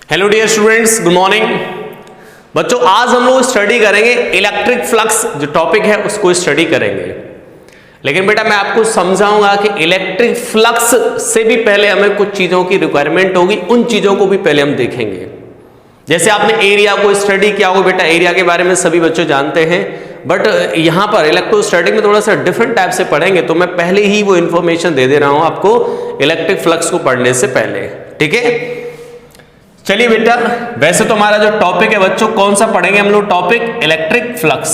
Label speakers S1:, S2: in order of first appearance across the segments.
S1: Hello dear students, good morning. बच्चों, आज हम लोग स्टडी करेंगे इलेक्ट्रिक फ्लक्स, जो टॉपिक है उसको स्टडी करेंगे। लेकिन बेटा मैं आपको समझाऊंगा कि इलेक्ट्रिक फ्लक्स से भी पहले हमें कुछ चीजों की रिक्वायरमेंट होगी, उन चीजों को भी पहले हम देखेंगे। जैसे आपने एरिया को स्टडी किया होगा बेटा, एरिया के बारे में सभी बच्चे जानते हैं, बट यहां पर इलेक्ट्रोस्टैटिक में थोड़ा सा डिफरेंट टाइप से पढ़ेंगे, तो मैं पहले ही वो इंफॉर्मेशन दे दे रहा हूं आपको इलेक्ट्रिक फ्लक्स को पढ़ने से पहले। ठीक है, चलिए बेटा, वैसे तो हमारा जो टॉपिक है बच्चों, कौन सा पढ़ेंगे हम लोग? Topic electric flux.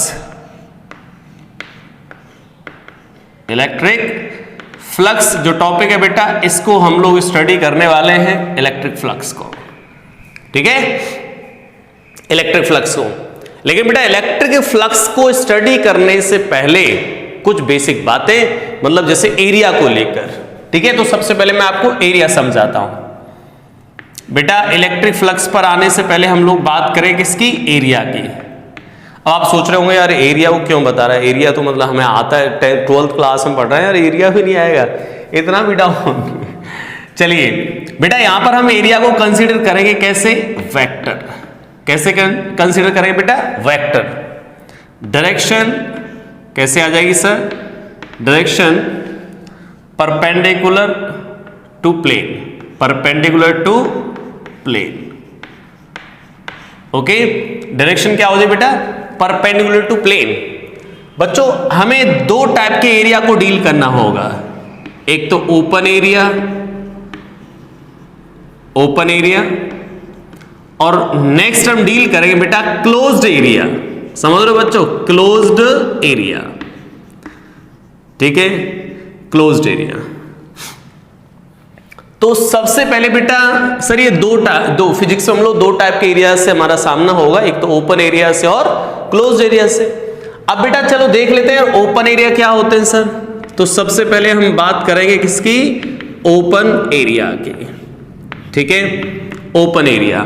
S1: Electric flux जो टॉपिक है बेटा, इसको हम लोग स्टडी करने वाले हैं, इलेक्ट्रिक फ्लक्स को। ठीक है, इलेक्ट्रिक फ्लक्स को। लेकिन बेटा इलेक्ट्रिक फ्लक्स को स्टडी करने से पहले कुछ बेसिक बातें, मतलब जैसे एरिया को लेकर। ठीक है, तो सबसे पहले मैं आपको एरिया समझाता हूं। बेटा इलेक्ट्रिक फ्लक्स पर आने से पहले हम लोग बात करें किसकी? एरिया की। अब आप सोच रहे होंगे यार एरिया को क्यों बता रहा है, एरिया तो मतलब हमें आता है, 12th क्लास में पढ़ रहे हैं यार, एरिया भी नहीं आएगा, इतना भी डाउन। चलिए बेटा, यहां पर हम एरिया को कंसीडर करेंगे कैसे? वेक्टर। कैसे कंसीडर करेंगे बेटा? वेक्टर। डायरेक्शन कैसे आ जाएगी sir? Direction perpendicular to plane, perpendicular to plane. Okay, direction क्या हो जाए बेटा? Perpendicular to plane. बच्चों हमें दो टाइप के एरिया को डील करना होगा, एक तो ओपन एरिया, ओपन एरिया, और नेक्स्ट हम डील करेंगे बेटा क्लोज्ड एरिया। समझ रहे हो बच्चों? Closed area. ठीक है, क्लोज्ड एरिया। तो सबसे पहले बेटा सर ये दो फिजिक्स में हम लोग दो टाइप के एरिया से हमारा सामना होगा, एक तो ओपन एरिया से और क्लोज्ड एरिया से। अब बेटा चलो देख लेते हैं ओपन एरिया क्या होते हैं सर। तो सबसे पहले हम बात करेंगे किसकी? ओपन एरिया की। ठीक है, ओपन एरिया।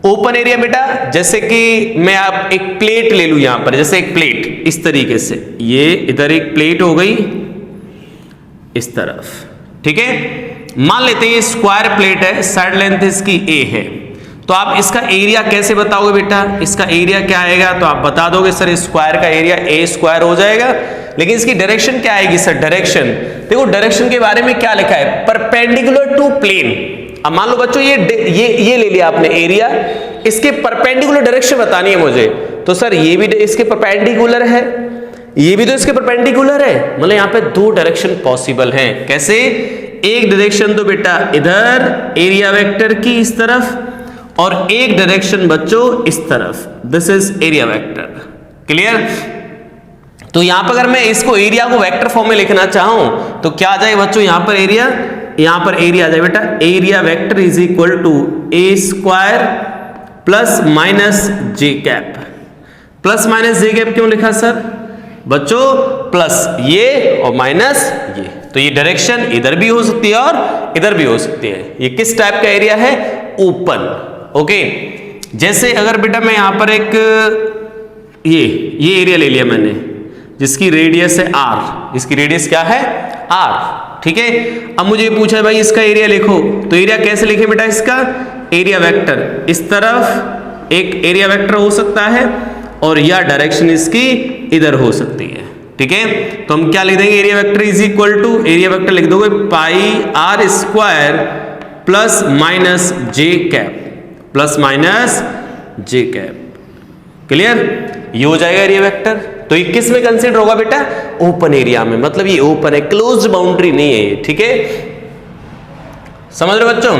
S1: ओपन एरिया बेटा जैसे कि मैं आप एक प्लेट ले लूं, यहां पर जैसे एक प्लेट इस तरीके से, ये इधर एक प्लेट हो गई इस तरफ। ठीक है, मान लेते हैं ये स्क्वायर प्लेट है, साइड लेंथ इसकी ए है, तो आप इसका एरिया कैसे बताओगे बेटा? इसका एरिया क्या आएगा? तो आप बता दोगे सर स्क्वायर का एरिया ए स्क्वायर हो जाएगा। लेकिन इसकी डायरेक्शन क्या आएगी सर? डायरेक्शन देखो, डायरेक्शन के बारे में क्या लिखा है? Perpendicular to plane. अब मान लो बच्चों ये ले लिया आपने एरिया, इसके परपेंडिकुलर डायरेक्शन बतानी है मुझे, तो सर ये भी इसके परपेंडिकुलर है, ये भी तो इसके परपेंडिकुलर है, मतलब यहां पे दो डायरेक्शन पॉसिबल हैं। कैसे? एक डायरेक्शन तो बेटा इधर एरिया वेक्टर की इस तरफ, और एक डायरेक्शन बच्चों इस तरफ, this is area vector. Clear? तो यहां पर अगर मैं इसको एरिया को वेक्टर फॉर्म में लिखना चाहूं तो क्या आ जाए बच्चों? यहां पर एरिया आ जाए बेटा, area vector is equal to a square plus minus J cap. Plus minus J cap क्यों लिखा सर बच्चों? प्लस ये और माइनस ये, तो ये डायरेक्शन इधर भी हो सकती है और इधर भी हो सकती है। ये किस टाइप का एरिया है? ओपन। ओके, जैसे अगर बेटा मैं यहां पर एक ये एरिया ले लिया मैंने, जिसकी रेडियस है आर, इसकी रेडियस क्या है? आर। ठीक है, अब मुझे पूछा भाई इसका एरिया लिखो, तो एरिया कैसे लिखे बेटा? इसका एरिया वेक्टर इस तरफ एक एरिया वेक्टर हो सकता है, और या डायरेक्शन इसकी इधर हो सकती है। ठीक है, तो हम क्या लिख देंगे? Area vector is equal to, area vector लिख दोगे pi are square plus minus J cap, plus minus J cap. Clear? ये हो जाएगा एरिया वेक्टर। तो ये किस में कंसीडर होगा बेटा? ओपन एरिया में, मतलब ये ओपन है, क्लोज्ड बाउंड्री नहीं है ये। ठीक है, समझ रहे बच्चों?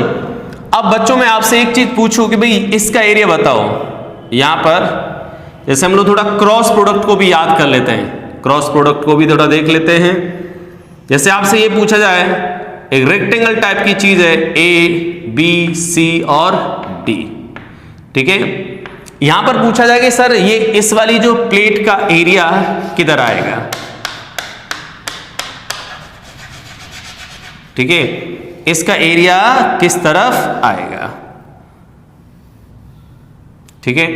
S1: अब बच्चों मैं आपसे एक चीज पूछूं कि भाई इसका एरिया बताओ। यहां पर जैसे हम लोग थोड़ा क्रॉस प्रोडक्ट को भी याद कर लेते हैं, क्रॉस प्रोडक्ट को भी थोड़ा देख लेते हैं। जैसे आपसे ये पूछा जाए, एक रेक्टेंगल टाइप की चीज है, ए बी सी और डी। ठीक है, यहां पर पूछा जाए कि सर ये इस वाली जो प्लेट का एरिया किधर आएगा? ठीक है, इसका एरिया किस तरफ आएगा? ठीक है,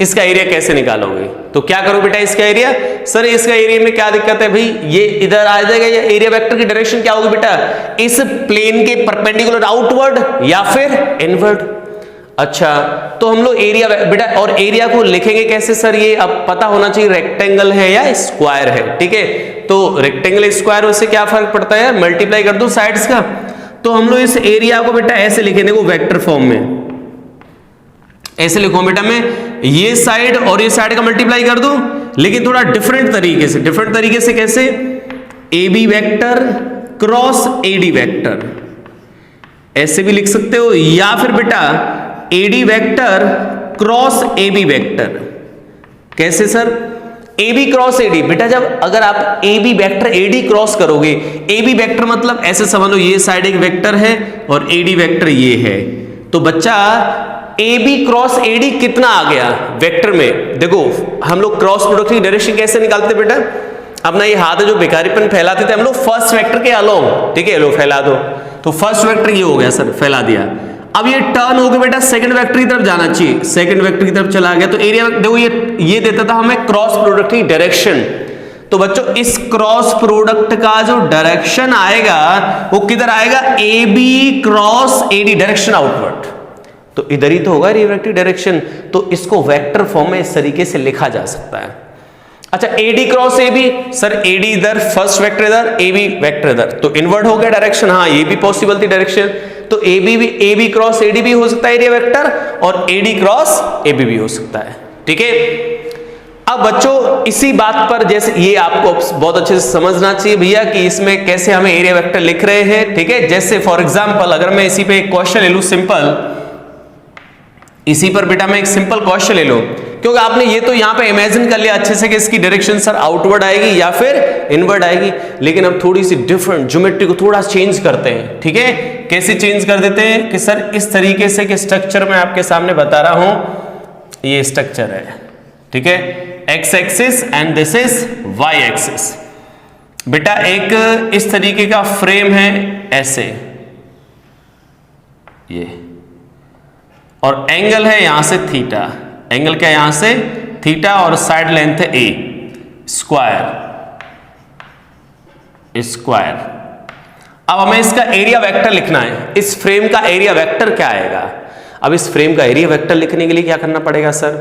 S1: इसका एरिया कैसे निकालोगे? तो क्या करो बेटा इसका एरिया? सर इसका एरिया में क्या दिक्कत है भाई? ये इधर आ जाएगा, ये एरिया वेक्टर की डायरेक्शन क्या होगी बेटा? इस प्लेन के परपेंडिकुलर आउटवर्ड या फिर इनवर्ड। अच्छा, तो हम लोग एरिया बेटा, और एरिया को लिखेंगे कैसे सर? ये अब पता होना चाहिए रेक्टेंगल है या स्क्वायर है, ठीक है। तो रेक्टेंगल स्क्वायर उससे क्या फर्क पड़ता है, मल्टीप्लाई कर दो साइड्स का। तो हम लोग इस एरिया को बेटा ऐसे लिखेंगे, देखो वेक्टर फॉर्म में ऐसे लिखो बेटा, मैं ये साइड और ये साइड का मल्टीप्लाई कर दूं, लेकिन थोड़ा डिफरेंट तरीके से। डिफरेंट तरीके से कैसे? A B vector cross A D vector, ऐसे भी लिख सकते हो, या फिर बेटा A D vector cross A B vector. कैसे sir? A B cross A D, बेटा जब अगर आप A B vector A D cross करोगे, ए बी वेक्टर मतलब ऐसे समझ लो ये साइड एक वेक्टर है और ए डी वेक्टर ये है, तो बच्चा A B cross A D कितना आ गया वेक्टर में? देखो हम लोग क्रॉस प्रोडक्ट की डायरेक्शन कैसे निकालते बेटा? अपना ये हाथ है जो बेकारीपन फैलाते थे हम लोग फर्स्ट वेक्टर के अलोंग, ठीक है, लो फैला दो, तो फर्स्ट वेक्टर ये हो गया सर, फैला दिया। अब ये टर्न हो गया बेटा, सेकंड वेक्टर की तरफ जाना चाहिए, सेकंड वेक्टर की तरफ चला गया, तो एरिया देखो ये देता था हमें क्रॉस प्रोडक्ट की डायरेक्शन। तो बच्चों इस क्रॉस प्रोडक्ट का जो डायरेक्शन आएगा वो किधर आएगा? A B cross A D, direction outward, तो इधर ही तो होगा रिफ्रैक्टिव डायरेक्शन। तो इसको वेक्टर फॉर्म में इस तरीके से लिखा जा सकता है। अच्छा, A D cross A B, sir A D इधर, फर्स्ट वेक्टर इधर, ए बी वेक्टर इधर, तो इनवर्ट हो गया डायरेक्शन। हाँ, ये भी पॉसिबल थी डायरेक्शन, तो A B cross A D भी हो सकता है एरिया वेक्टर, और A D cross A B भी हो सकता है, ठीक है। अब बच्चों इसी बात पर, जैसे ये आपको बहुत अच्छे से समझना चाहिए भैया कि इसमें कैसे हमें एरिया वेक्टर लिख रहे हैं, ठीक है। जैसे फॉर एग्जांपल अगर मैं इसी पे एक क्वेश्चन ले लूं सिंपल, इसी पर बेटा मैं एक सिंपल क्वेश्चन ले लूं, क्योंकि आपने ये तो यहां पे इमेजिन कर लिया अच्छे से कि इसकी डायरेक्शन सर आउटवर्ड आएगी या फिर इनवर्ड आएगी, लेकिन अब थोड़ी सी डिफरेंट ज्योमेट्री को थोड़ा चेंज करते हैं, ठीक है। कैसे चेंज कर देते हैं कि सर इस तरीके से कि स्ट्रक्चर मैं आपके सामने बता रहा हूं, ये स्ट्रक्चर है, ठीक है, X axis and this is Y axis. बेटा एक इस तरीके का फ्रेम है ऐसे, ये, और एंगल है यहां से थीटा, एंगल क्या यहां से थीटा, और साइड लेंथ है ए, स्क्वायर। अब हमें इसका एरिया वेक्टर लिखना है, इस फ्रेम का एरिया वेक्टर क्या आएगा? अब इस फ्रेम का एरिया वेक्टर लिखने के लिए क्या करना पड़ेगा सर?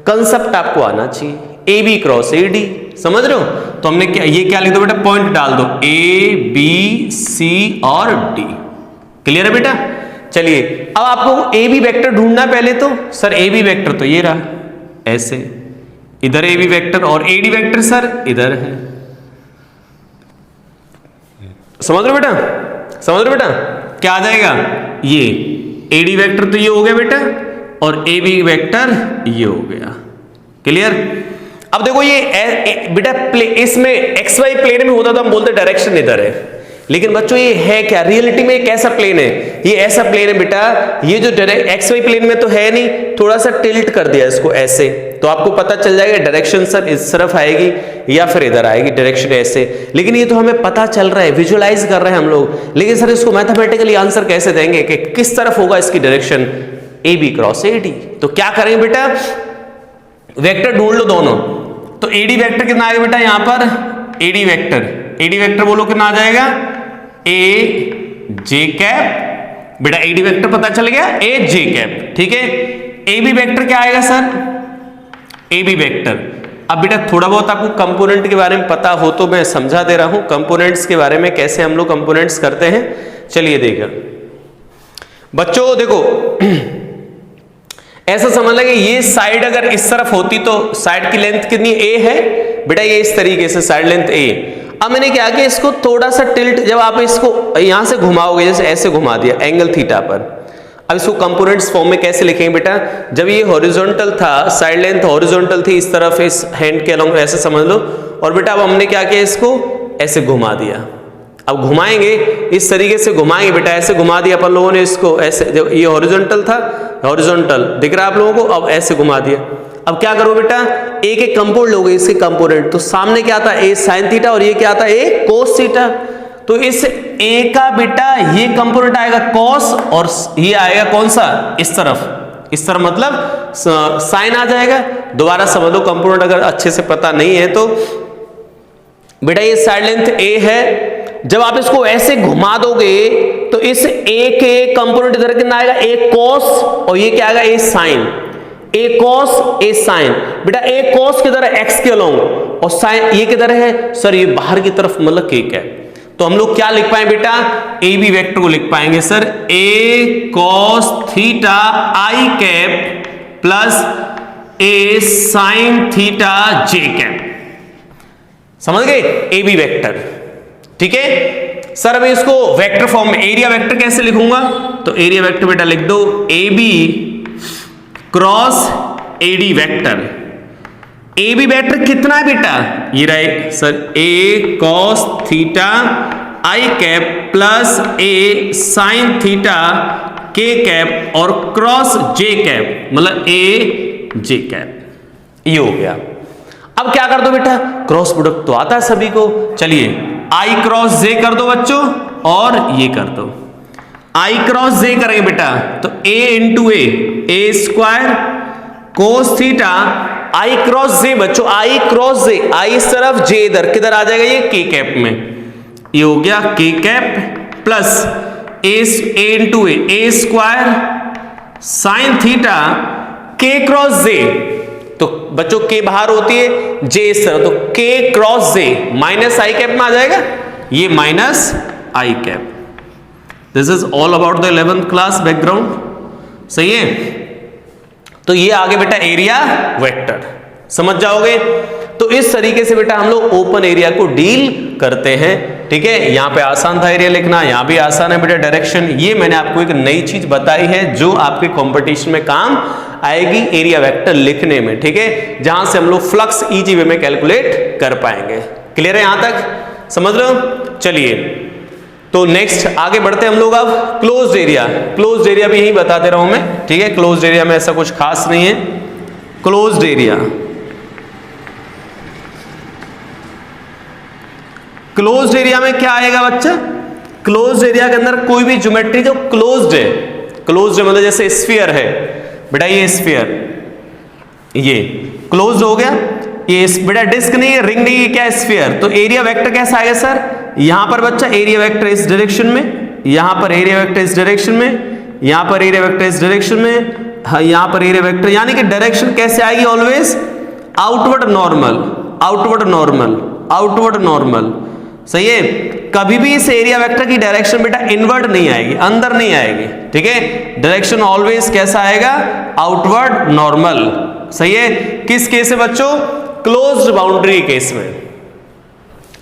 S1: कंसेप्ट आपको आना चाहिए, A B cross A D, समझ रहे हो? तो हमने क्या, ये क्या लिख दो बेटा, पॉइंट डाल दो, ए बी सी और डी, क्लियर है बेटा? चलिए अब आपको ए बी वेक्टर ढूंढना है पहले, तो सर ए बी वेक्टर तो ये रहा ऐसे, इधर ए बी वेक्टर, और ए डी वेक्टर सर इधर है, समझ रहे बेटा? समझ रहे बेटा? क्या आ जाएगा? ये ए डी वेक्टर तो ये हो गया बेटा, और ए बी वेक्टर ये हो गया, क्लियर? अब देखो ये बेटा इसमें एक्स वाई प्लेन में होता तो हम बोलते डायरेक्शन इधर है, लेकिन बच्चों ये है क्या रियलिटी में? एक ऐसा प्लेन है, ये ऐसा प्लेन है बेटा, ये जो एक्स वाई प्लेन में तो है नहीं, थोड़ा सा टिल्ट कर दिया इसको ऐसे, तो आपको पता चल जाएगा डायरेक्शन सर इस तरफ आएगी या फिर इधर आएगी, डायरेक्शन ऐसे। लेकिन ये तो हमें पता चल रहा है, विजुअलाइज कर रहे हैं हम लोग, लेकिन सर इसको मैथमेटिकली आंसर कैसे देंगे कि किस तरफ होगा इसकी direction? A B cross A D. तो क्या करेंगे बेटा, वेक्टर ढूंढ लो दोनों। तो ए डी वेक्टर कितना आएगा बेटा यहां पर? ए डी वेक्टर बोलो कितना आ जाएगा? ए जे कैप, बेटा ए डी वेक्टर पता चल गया, ए जे कैप, ठीक है। ए बी वेक्टर क्या आएगा सर? A B vector. अब बेटा थोड़ा बहुत आपको कंपोनेंट के बारे में पता हो तो मैं समझा दे रहा हूं, कंपोनेंट्स के बारे में, कैसे हम लोग कंपोनेंट्स करते हैं। चलिए देखिए बच्चों, देखो ऐसा समझ लगे ये साइड अगर इस तरफ होती तो साइड की लेंथ कितनी? ए है बेटा, ये इस तरीके से साइड लेंथ ए। अब मैंने क्या किया, इसको थोड़ा सा टिल्ट, जब आप इसको यहां से घुमाओगे, जैसे ऐसे घुमा दिया एंगल थीटा पर। अब इसको कंपोनेंट्स फॉर्म में कैसे लिखेंगे बेटा? जब ये हॉरिजॉन्टल था, साइड लेंथ हॉरिजॉन्टल थी इस तरफ, इस हैंड के अलोंग ऐसे समझ लो, और बेटा अब हमने क्या किया, इसको ऐसे घुमा दिया। अब घुमाएंगे इस तरीके से घुमाएंगे बेटा, ऐसे घुमा दिया अपन लोगों ने इसको ऐसे, जब ये हॉरिजॉन्टल था, हॉरिजॉन्टल दिख रहा है आप लोगों को, अब ऐसे घुमा दिया। अब क्या करो बेटा, ए के कंपोनेंट लोगे, इसके कंपोनेंट, तो सामने क्या आता है? ए साइन थीटा, और ये क्या आता है? ए कोस थीटा। तो इस ए का बेटा ये कंपोनेंट आएगा कॉस, और ये आएगा कौन सा? इस तरफ मतलब साइन आ जाएगा। दोबारा समझ लो कंपोनेंट अगर अच्छे से पता नहीं है तो, बेटा ये साइड लेंथ ए है जब आप इसको ऐसे घुमा दोगे तो इस ए के कंपोनेंट इधर कितना आएगा, ए कॉस, और ये क्या आएगा, ए sign, A cos A sign. बेटा ए कॉस किधर है, एक्स के अलोंग, और साइन ये किधर है सर, ये बाहर की तरफ, मतलब के कैप। तो हम लोग क्या लिख पाए बेटा, ए बी वेक्टर को लिख पाएंगे sir, a cos theta i cap plus a sine theta J cap. समझ गए, ए बी वेक्टर। ठीक है सर, अब इसको वेक्टर फॉर्म में एरिया वेक्टर कैसे लिखूंगा, तो एरिया वेक्टर बेटा लिख दो A B cross A D vector. A B vector कितना है बेटा, ये रहे sir, a cos theta i cap plus a sine theta k cap और क्रॉस जे कैप, मतलब ए जे कैप। ये हो गया। अब क्या कर दो बेटा, क्रॉस प्रोडक्ट तो आता है सभी को, चलिए आई क्रॉस जे कर दो बच्चों, और ये कर दो आई क्रॉस जे करेंगे बेटा, तो a into A square cos theta I cross J, बच्चों आई क्रॉस जे, आई इस तरफ जे इधर, किधर आ जाएगा ये के कैप में, ये हो गया के cap plus A into A square sine theta के क्रॉस जे, तो बच्चों के बाहर होती है, जे इस तरह, तो के क्रॉस जे माइनस आई कैप में आ जाएगा, ये minus I cap. This is all about the 11th class background. सही है, तो ये आगे बेटा एरिया वेक्टर, समझ जाओगे। तो इस तरीके से बेटा हम लोग ओपन एरिया को डील करते हैं। ठीक है, यहां पे आसान था एरिया लिखना, यहां भी आसान है बेटा डायरेक्शन। ये मैंने आपको एक नई चीज बताई है जो आपके कंपटीशन में काम आएगी एरिया वेक्टर लिखने में। ठीक है, जहां से हम लोग फ्लक्स इजी वे में कैलकुलेट कर पाएंगे। क्लियर है, यहां तक समझ लो। चलिए तो नेक्स्ट आगे बढ़ते हैं हम लोग। अब क्लोज्ड एरिया, क्लोज्ड एरिया भी यही बताते रहूं मैं। ठीक है, क्लोज्ड एरिया में ऐसा कुछ खास नहीं है। क्लोज्ड एरिया, क्लोज्ड एरिया में क्या आएगा बच्चा, क्लोज्ड एरिया के अंदर कोई भी ज्योमेट्री जो क्लोज्ड है, क्लोज्ड मतलब जैसे स्फीयर है बेटा, ये स्फीयर ये क्लोज्ड हो गया, ये बेटा डिस्क नहीं है, रिंग नहीं है, क्या स्फीयर। तो एरिया वेक्टर कैसा आएगा सर, यहां पर बच्चा एरिया वेक्टर इस डायरेक्शन में, यहां पर एरिया वेक्टर इस डायरेक्शन में, यहां पर एरिया वेक्टर इस डायरेक्शन में, हाँ यहां पर एरिया वेक्टर, यानी कि डायरेक्शन कैसे आएगी, always outward normal, outward normal, outward normal. सही है, कभी भी इस एरिया वेक्टर की डायरेक्शन बेटा इनवर्ड नहीं आएगी, अंदर नहीं आएगी। ठीक है, डायरेक्शन ऑलवेज कैसा आएगा, आउटवर्ड नॉर्मल। सही है, किस केस में बच्चों, क्लोज्ड बाउंड्री केस में,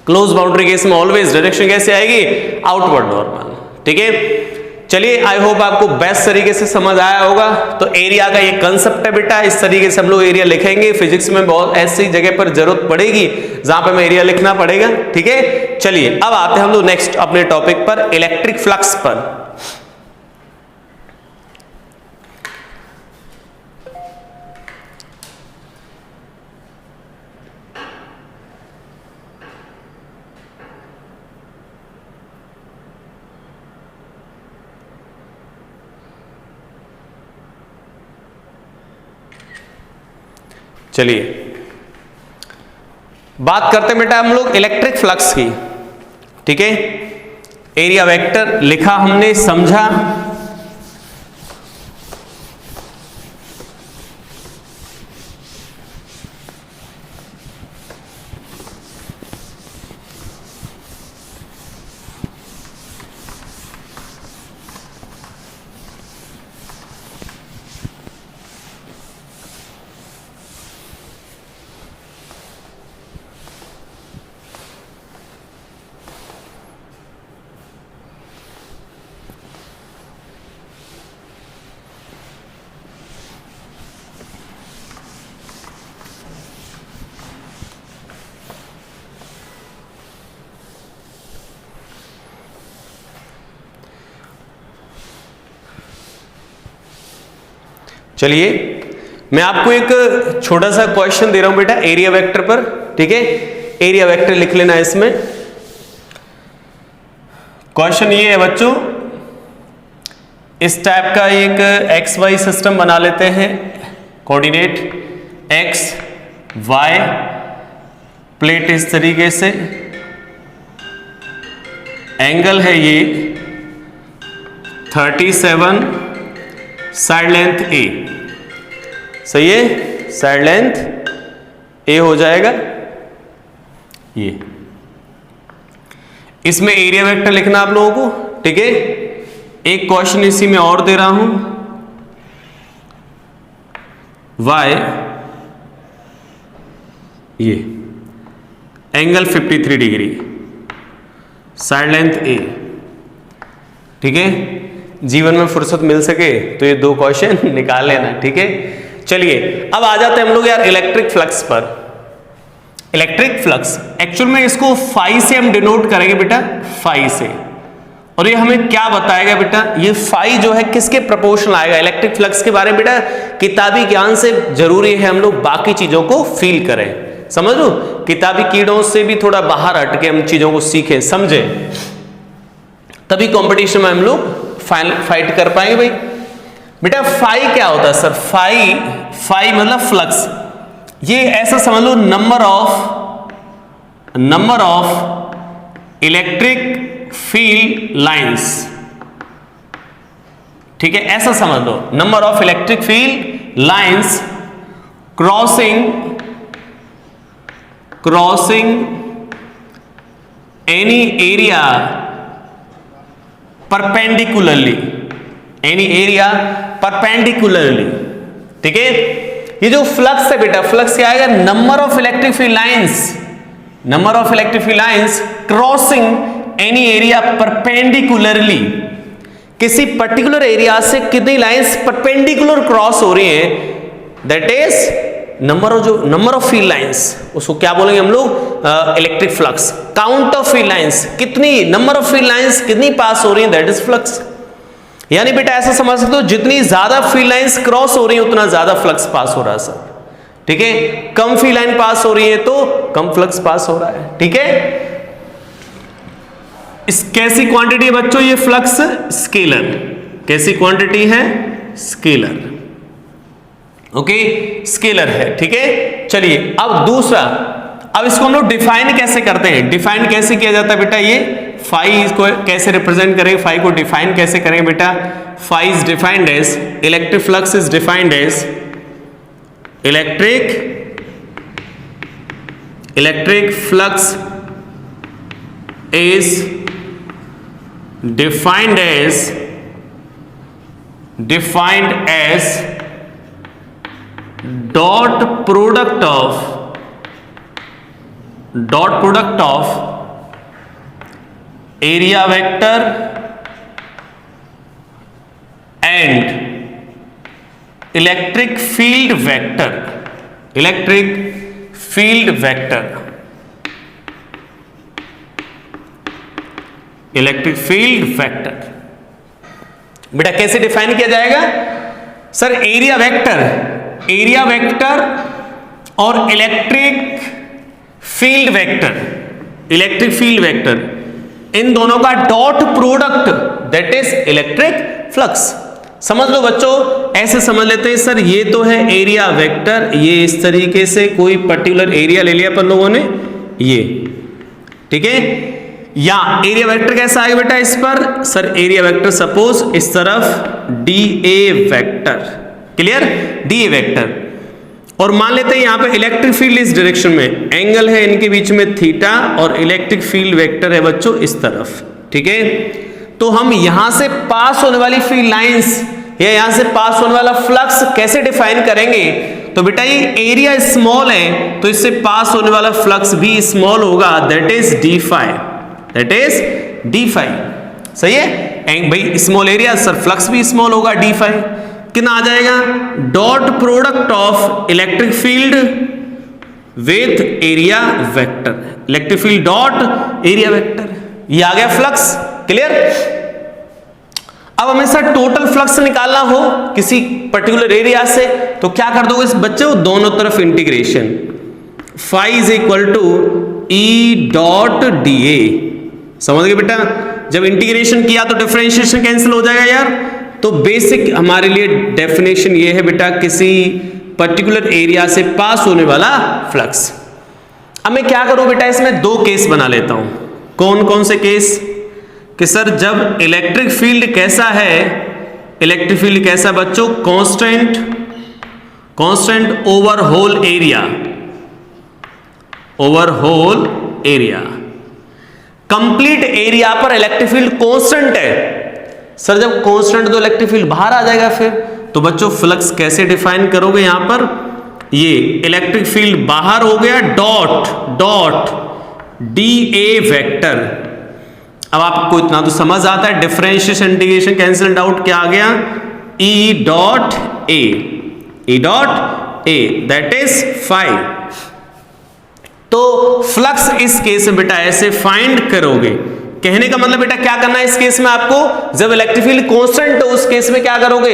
S1: क्लोज बाउंड्री केस में ऑलवेज डायरेक्शन कैसे आएगी, आउटवर्ड नॉर्मल। ठीक है, चलिए आई होप आपको बेस्ट तरीके से समझ आया होगा। तो एरिया का ये कंसेप्ट है बेटा, इस तरीके से हम लोग एरिया लिखेंगे। फिजिक्स में बहुत ऐसी जगह पर जरूरत पड़ेगी जहां पे हमें एरिया लिखना पड़ेगा। ठीक है, चलिए अब आते हैं हम लोग नेक्स्ट अपने टॉपिक पर, इलेक्ट्रिक फ्लक्स पर। चलिए बात करते हैं बेटा हम लोग इलेक्ट्रिक फ्लक्स की। ठीक है, एरिया वेक्टर लिखा हमने, समझा। चलिए मैं आपको एक छोटा सा क्वेश्चन दे रहा हूं बेटा एरिया वेक्टर पर। ठीक है, एरिया वेक्टर लिख लेना है इसमें। क्वेश्चन ये है बच्चों, इस टाइप का एक एक्स वाई सिस्टम बना लेते हैं, कोऑर्डिनेट एक्स वाई, प्लेट इस तरीके से, एंगल है ये 37, साइड लेंथ ए, सही है, साइड लेंथ ए हो जाएगा ये। इसमें एरिया वेक्टर लिखना आप लोगों को, ठीक है। एक क्वेश्चन इसी में और दे रहा हूं, y ये एंगल 53 डिग्री, साइड लेंथ ए, ठीक है। जीवन में फुर्सत मिल सके तो ये दो क्वेश्चन निकाल लेना, ठीक है। चलिए अब आ जाते हैं हम लोग यार इलेक्ट्रिक फ्लक्स पर। इलेक्ट्रिक फ्लक्स एक्चुअल में इसको फाई से हम डिनोट करेंगे बेटा, फाई से। और ये हमें क्या बताएगा बेटा, ये फाई जो है किसके प्रोपोर्शनल आएगा। इलेक्ट्रिक फ्लक्स के बारे में बेटा किताबी ज्ञान से जरूरी है हम लोग बाकी चीजों को फील करें, समझ लो, किताबी कीड़ों से भी थोड़ा बाहर हट के हम चीजों को सीखें, समझें, तभी कंपटीशन में हम लोग फाइट कर पाएंगे भाई। बेटा फाई क्या होता है सर, फाई मतलब फ्लक्स, ये ऐसा समझ लो number of electric field lines, ठीक है, ऐसा समझ लो, number of electric field lines crossing any area perpendicularly, ठीक है। ये जो फ्लक्स है बेटा, फ्लक्स क्या आएगा, number of electric field lines crossing any area perpendicularly, किसी पर्टिकुलर एरिया से कितनी लाइंस परपेंडिकुलर क्रॉस हो रही हैं, that is number of field lines, उसको क्या बोलेंगे हम लोग, electric flux. Count of field lines, कितनी नंबर ऑफ फील्ड लाइंस कितनी पास हो रही हैं, दैट इज फ्लक्स। यानी बेटा ऐसा समझ सकते हो, जितनी ज्यादा फील्ड लाइंस क्रॉस हो रही है उतना ज्यादा फ्लक्स पास हो रहा है सर, ठीक है। कम फील्ड लाइन पास हो रही है तो कम फ्लक्स पास हो रहा है, ठीक है। इस कैसी क्वांटिटी है बच्चों, ये फ्लक्स स्केलर, कैसी क्वांटिटी है, स्केलर, ओके, स्केलर है, ठीक है। चलिए अब दूसरा, अब इसको हम लोग डिफाइन कैसे करते हैं, डिफाइन कैसे किया जाता है बेटा, ये फाई को कैसे रिप्रेजेंट करेंगे, फाई को डिफाइन कैसे करेंगे बेटा, phi is defined as, electric flux is defined as, electric flux is defined as dot product of area vector and electric field vector, electric field vector. बेटा कैसे डिफाइन किया जाएगा सर, एरिया वेक्टर और electric field vector, इन दोनों का dot product, that is electric flux. समझ लो बच्चों, ऐसे समझ लेते हैं सर, ये तो है एरिया वेक्टर, ये इस तरीके से कोई पर्टिकुलर एरिया ले लिया अपन लोगों ने, ये ठीक है। या एरिया वेक्टर कैसा आएगा बेटा इस पर, सर एरिया वेक्टर सपोज इस तरफ D A vector, clear, D A vector. और मान लेते हैं यहां पे इलेक्ट्रिक फील्ड इस डायरेक्शन में, एंगल है इनके बीच में थीटा, और इलेक्ट्रिक फील्ड वेक्टर है बच्चों इस तरफ, ठीक है। तो हम यहां से पास होने वाली फील्ड लाइंस या यहां से पास होने वाला फ्लक्स कैसे डिफाइन करेंगे, तो बेटा ये एरिया स्मॉल है तो इससे पास होने वाला फ्लक्स भी स्मॉल होगा, दैट इज डी फाई, सही है भाई। स्मॉल एरिया सर फ्लक्स भी स्मॉल होगा, डी फाई कितना आ जाएगा, dot product of electric field with area vector, electric field dot area vector, ये आ गया फ्लक्स, क्लियर। अब हमें सर टोटल फ्लक्स निकालना हो किसी पर्टिकुलर एरिया से, तो क्या कर दोगे बच्चों, दोनों तरफ integration, phi is equal to E dot d A, समझ गए बेटा। जब इंटीग्रेशन किया तो डिफरेंशिएशन कैंसिल हो जाएगा यार, तो बेसिक हमारे लिए डेफिनेशन ये है बेटा, किसी पर्टिकुलर एरिया से पास होने वाला फ्लक्स। अब मैं क्या करूं बेटा, इसमें दो केस बना लेता हूं। कौन कौन से केस, कि सर जब इलेक्ट्रिक फील्ड कैसा है, इलेक्ट्रिक फील्ड कैसा बच्चों, constant over whole area, over whole area, complete area पर इलेक्ट्रिक फील्ड कांस्टेंट है। सर जब कांस्टेंट तो इलेक्ट्रिक फील्ड बाहर आ जाएगा फिर, तो बच्चों फ्लक्स कैसे डिफाइन करोगे, यहां पर ये इलेक्ट्रिक फील्ड बाहर हो गया, डॉट डी ए वेक्टर। अब आपको इतना तो समझ आता है, डिफरेंशिएशन इंटीग्रेशन कैंसिल आउट, क्या आ गया, E dot A that is 5। तो फ्लक्स इस केस में बेटा ऐसे फाइंड करोगे। कहने का मतलब बेटा क्या करना है इस केस में आपको, जब इलेक्ट्रिक फील्ड कांस्टेंट हो उस केस में क्या करोगे,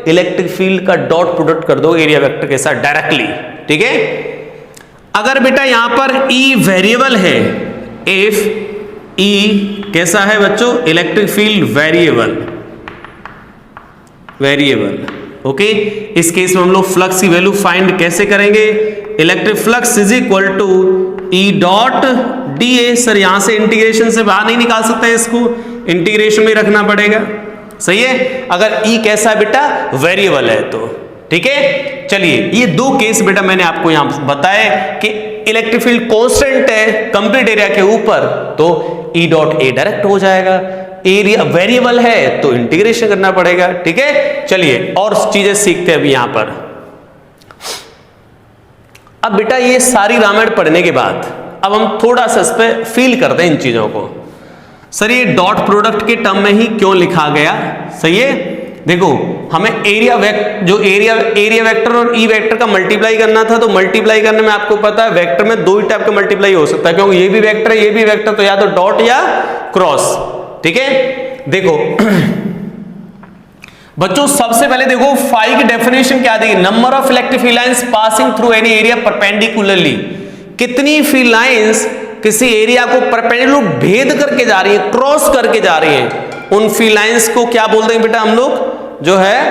S1: इलेक्ट्रिक फील्ड का डॉट प्रोडक्ट कर दो एरिया वेक्टर के साथ डायरेक्टली, ठीक है। अगर बेटा यहां पर ई वेरिएबल है, इफ ई कैसा है बच्चों, इलेक्ट्रिक फील्ड वेरिएबल, ओके। इस केस में हम लोग फ्लक्स की वैल्यू फाइंड कैसे करेंगे, electric flux is equal to E dot d A. Sir यहां से इंटीग्रेशन से बाहर नहीं निकाल सकते, इसको इंटीग्रेशन में रखना पड़ेगा, सही है, अगर ई कैसा है बेटा, वेरिएबल है तो, ठीक है। चलिए ये दो केस बेटा मैंने आपको यहां बताया कि इलेक्ट्रिक फील्ड कांस्टेंट है कंप्लीट एरिया के ऊपर तो ई डॉट ए डायरेक्ट हो जाएगा, एरिया वेरिएबल है तो इंटीग्रेशन करना पड़ेगा, ठीक है। चलिए और चीजें सीखते हैं अभी यहां पर। अब बेटा ये सारी रामायण पढ़ने के बाद अब हम थोड़ा सा इस पे फील करते हैं इन चीजों को। सर ये डॉट प्रोडक्ट के टर्म में ही क्यों लिखा गया, सही है। देखो हमें एरिया वेक्टर और ई वेक्टर का मल्टीप्लाई करना था, तो मल्टीप्लाई करने में आपको पता है वेक्टर में दो ही टाइप का मल्टीप्लाई हो सकता है, क्योंकि ये भी वेक्टर है ये भी वेक्टर, तो या तो डॉट या क्रॉस, ठीक है। देखो बच्चों सबसे पहले देखो फाई की डेफिनेशन क्या दी, number of electric field lines passing through any area perpendicularly. कितनी फील्ड लाइंस किसी एरिया को परपेंडिकुलर भेद करके जा रही है, क्रॉस करके जा रही है, उन फील्ड लाइंस को क्या बोल देंगे बेटा हम लोग, जो है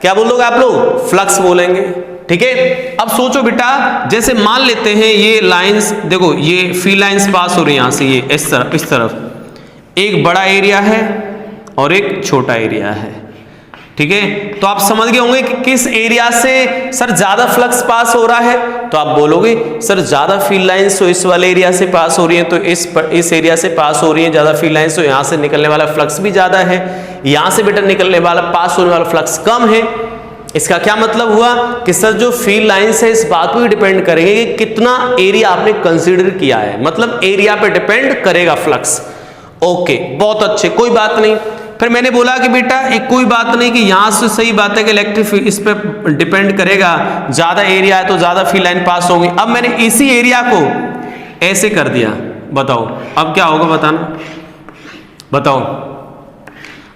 S1: क्या बोल दोगे आप लोग, फ्लक्स बोलेंगे, ठीक है। अब सोचो बेटा जैसे मान लेते हैं ये लाइंस, देखो ये फील्ड लाइंस पास हो रही है यहां से, ये इस तरफ एक बड़ा एरिया है और एक छोटा एरिया है, ठीक है। तो आप समझ गए होंगे कि किस एरिया से सर ज्यादा फ्लक्स पास हो रहा है, तो आप बोलोगे सर ज्यादा फील्ड लाइंस तो इस वाले एरिया से पास हो रही है, तो इस एरिया से पास हो रही है ज्यादा फील्ड लाइंस, तो यहां से निकलने वाला फ्लक्स भी ज्यादा है, यहां से बेटा निकलने वाला पास होने वाला फ्लक्स कम है। इसका क्या मतलब हुआ कि सर जो फील्ड लाइंस है इस बात पर भी डिपेंड करेंगे कि कितना एरिया आपने कंसीडर किया है, मतलब एरिया पे डिपेंड करेगा फ्लक्स। ओके बहुत अच्छे, कोई बात नहीं। फिर मैंने बोला कि बेटा एक कोई बात नहीं कि यहां से सही बात है कि इलेक्ट्रिक फील्ड इस पे डिपेंड करेगा, ज्यादा एरिया है तो ज्यादा फील्ड लाइन पास होंगी। अब मैंने इसी एरिया को ऐसे कर दिया, बताओ अब क्या होगा, बताओ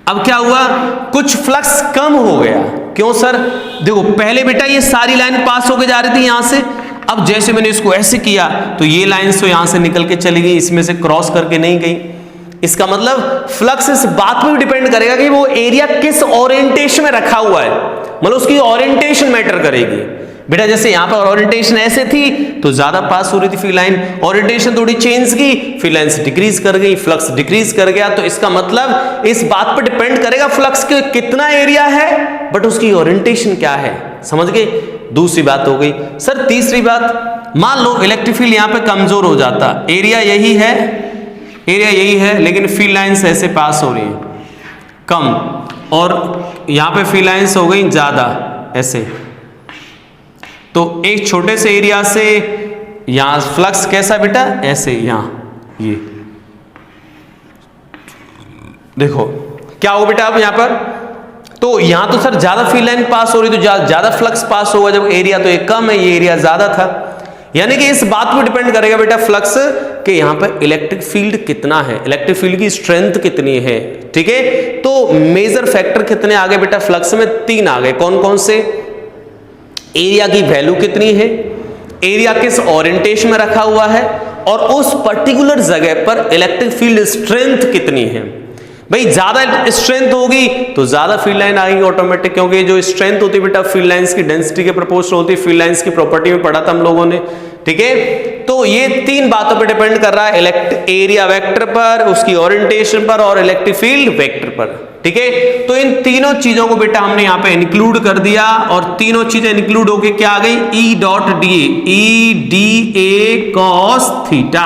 S1: अब क्या हुआ, कुछ फ्लक्स कम हो गया। क्यों सर, देखो पहले बेटा ये सारी लाइन पास होके जा रही थी यहां से, अब जैसे मैंने इसको ऐसे किया तो ये लाइन तो यहां से निकल के चली गई, इसमें से क्रॉस करके नहीं गई। इसका मतलब फ्लक्स इस बात पर भी डिपेंड करेगा कि वो एरिया किस ओरिएंटेशन में रखा हुआ है, मतलब उसकी ओरिएंटेशन मैटर करेगी। बेटा जैसे यहां पर ओरिएंटेशन ऐसे थी तो ज्यादा पास हो रही थी फील्ड लाइन, ओरिएंटेशन थोड़ी चेंज की, फील्ड लाइन से डिक्रीज कर गई, फ्लक्स डिक्रीज कर गया। तो इसका मतलब इस बात पर डिपेंड करेगा फ्लक्स के कितना एरिया है, बट उसकी ओरिएंटेशन क्या है, समझ गए। दूसरी बात हो गई। सर तीसरी बात, मान लो इलेक्ट्रिक फील्ड यहां पे कमजोर हो जाता, एरिया यही है लेकिन फील्ड लाइंस ऐसे पास हो रही है कम, और यहां पे फील्ड लाइंस हो गई ज्यादा ऐसे, तो एक छोटे से एरिया से यहां फ्लक्स कैसा बेटा, ऐसे यहां ये देखो क्या हो बेटा। अब यहां पर तो यहां तो सर ज्यादा फील्ड लाइन पास हो रही तो ज्यादा फ्लक्स पास होगा, जब एरिया तो एक कम है, ये एरिया ज्यादा था। यानी कि इस बात पर डिपेंड करेगा बेटा फ्लक्स कि यहां पर इलेक्ट्रिक फील्ड कितना है, इलेक्ट्रिक फील्ड की स्ट्रेंथ कितनी है, ठीक है। तो मेजर फैक्टर कितने आ गए बेटा फ्लक्स में, 3 आ गए। कौन कौन से, एरिया की वैल्यू कितनी है, एरिया किस ओरिएंटेशन में रखा हुआ है, और उस पर्टिकुलर जगह पर इलेक्ट्रिक फील्ड स्ट्रेंथ कितनी है। भाई ज्यादा स्ट्रेंथ होगी तो ज्यादा फील्ड लाइन आएगी ऑटोमेटिक, क्योंकि जो स्ट्रेंथ होती है बेटा फील्ड लाइंस की डेंसिटी के प्रोपोर्शनल होती है। फील्ड लाइंस की प्रॉपर्टी में पढ़ा था हम लोगों ने, ठीक है। तो ये तीन बातों पे डिपेंड कर रहा है, एरिया वेक्टर पर, उसकी ओरिएंटेशन पर और इलेक्ट्रिक फील्ड वेक्टर पर, ठीक है। तो इन तीनों चीजों को बेटा हमने यहां पे इंक्लूड कर दिया और तीनों चीजें इंक्लूड होके क्या आ गई, ई डॉट डी ए कॉस थीटा।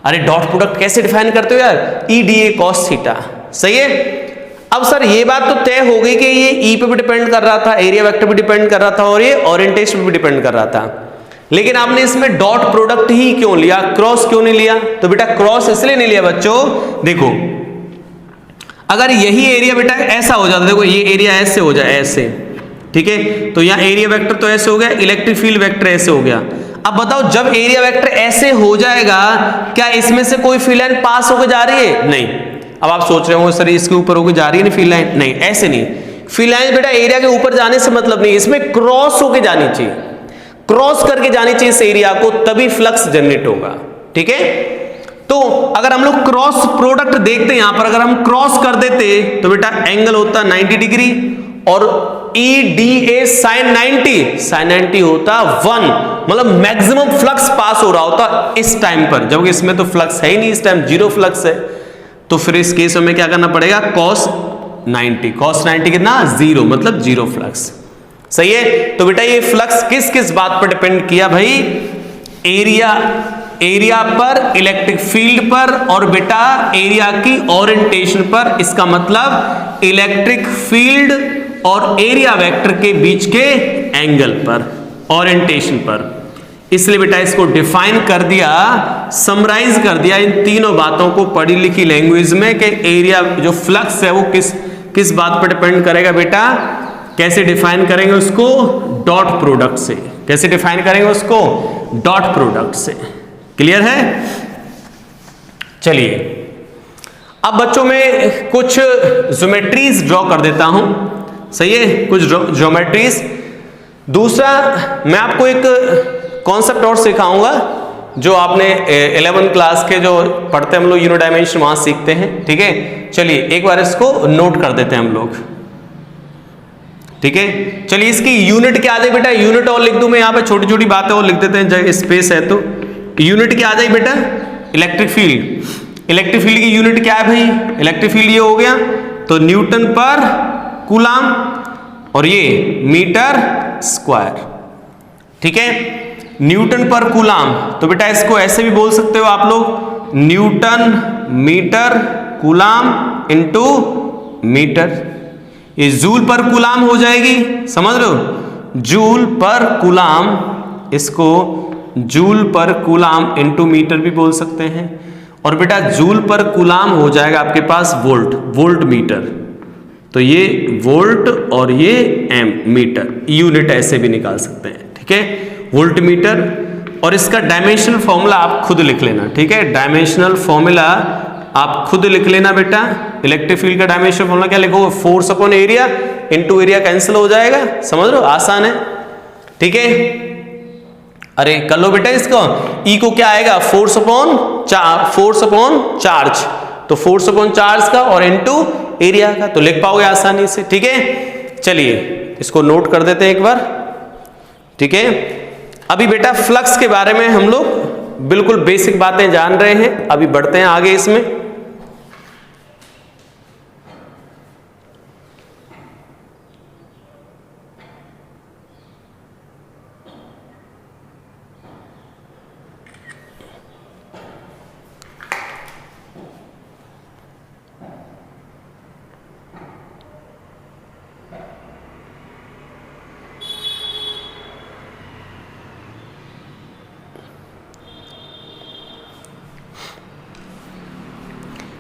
S1: अरे डॉट प्रोडक्ट कैसे डिफाइन करते हो यार, E D A cos theta, सही है। अब सर ये बात तो तय हो गई कि ये ई पे भी डिपेंड कर रहा था, एरिया वेक्टर भी डिपेंड कर रहा था और ये ओरिएंटेशन पे भी डिपेंड कर रहा था, लेकिन आपने इसमें डॉट प्रोडक्ट ही क्यों लिया, क्रॉस क्यों नहीं लिया? तो बेटा क्रॉस इसलिए नहीं लिया बच्चों, देखो अगर यही एरिया बेटा ऐसा हो जाता, देखो ये एरिया ऐसे हो जाए ऐसे, ठीक है, तो यहाँ एरिया वेक्टर तो ऐसे हो गया, इलेक्ट्रिक फील्ड वेक्टर ऐसे हो गया। अब बताओ जब एरिया वेक्टर ऐसे हो जाएगा क्या इसमें से कोई फील्ड लाइन पास होकर जा रही है? नहीं। अब आप सोच रहे हो सर इसके ऊपर होकर जा रही है ना फील्ड लाइन, नहीं ऐसे नहीं। फील्ड लाइन बेटा एरिया के ऊपर जाने से मतलब नहीं, इसमें क्रॉस होकर जानी चाहिए, क्रॉस करके जानी चाहिए इस एरिया को, तभी फ्लक्स जनरेट होगा, ठीक है। तो अगर हम लोग क्रॉस प्रोडक्ट देखते हैं, यहां पर अगर हम क्रॉस कर देते तो बेटा एंगल होता 90 डिग्री और ई डी ए साइन 90 होता 1, मतलब मैक्सिमम फ्लक्स पास हो रहा होता इस टाइम पर, जबकि इसमें तो फ्लक्स है ही नहीं, इस टाइम जीरो फ्लक्स है। तो फिर इस केस में क्या करना पड़ेगा, cos 90 कितना, जीरो, मतलब जीरो फ्लक्स, सही है। तो बेटा ये फ्लक्स किस किस बात पर डिपेंड किया भाई, एरिया पर, इलेक्ट्रिक फील्ड पर और बेटा एरिया की ओरिएंटेशन पर। इसका मतलब इलेक्ट्रिक फील्ड और एरिया वेक्टर के बीच के एंगल पर, ओरिएंटेशन पर। इसलिए बेटा इसको डिफाइन कर दिया, समराइज कर दिया इन तीनों बातों को पढ़ी लिखी लैंग्वेज में कि एरिया जो फ्लक्स है वो किस बात पर डिपेंड करेगा बेटा, कैसे डिफाइन करेंगे उसको, डॉट प्रोडक्ट से। कैसे डिफाइन करेंगे उसको, डॉट प्रोडक्ट से। क्लियर है? चलिए अब बच्चों में कुछ ज्योमेट्रीज ड्रॉ कर देता हूं, सही है, कुछ ज्योमेट्रीज। दूसरा मैं आपको एक कॉन्सेप्ट और सिखाऊंगा जो आपने 11 क्लास के जो पढ़ते हम लोग यूनिडायमेंशन वहां सीखते हैं, ठीक है। चलिए एक बार इसको नोट कर देते हैं हम लोग, ठीक है। चलिए इसकी यूनिट क्या आ जाए बेटा, यूनिट और लिख दूं मैं, यहाँ पे छोटी छोटी बातें और लिख देते हैं, जगह स्पेस है तो। यूनिट क्या आ जाए बेटा, इलेक्ट्रिक फील्ड। इलेक्ट्रिक फील्ड की यूनिट क्या है भाई, इलेक्ट्रिक फील्ड ये हो गया तो न्यूटन पर कूलाम और ये मीटर स्क्वायर, ठीक है। न्यूटन पर कूलाम, तो बेटा इसको ऐसे भी बोल सकते हो आप लोग, newton metre coulomb into metre. ये जूल पर कूलाम हो जाएगी, समझ रहे हो, जूल पर कूलाम, इसको जूल पर कूलाम इनटू मीटर भी बोल सकते हैं। और बेटा जूल पर कूलाम हो जाएगा आपके पास वोल्ट, वोल्ट मीटर, तो ये वोल्ट और ये एम मीटर, यूनिट ऐसे भी निकाल सकते हैं, ठीक है, वोल्ट मीटर। और इसका डायमेंशनल फॉर्मूला आप खुद लिख लेना, ठीक है, डायमेंशनल फॉर्मूला आप खुद लिख लेना बेटा। इलेक्ट्रिक फील्ड का डायमेंशनल फॉर्मूला क्या लिखोगे, force upon area, into area cancel हो जाएगा, समझ लो, आसान है, ठीक है। अरे कर लो बेटा इसको, ई को क्या आएगा, फोर्स अपॉन चार्ज, तो फोर्स अपॉन चार्ज का और इनटू एरिया का, तो लिख पाओगे आसानी से, ठीक है। चलिए इसको नोट कर देते हैं एक बार, ठीक है। अभी बेटा फ्लक्स के बारे में हम लोग बिल्कुल बेसिक बातें जान रहे हैं, अभी बढ़ते हैं आगे इसमें।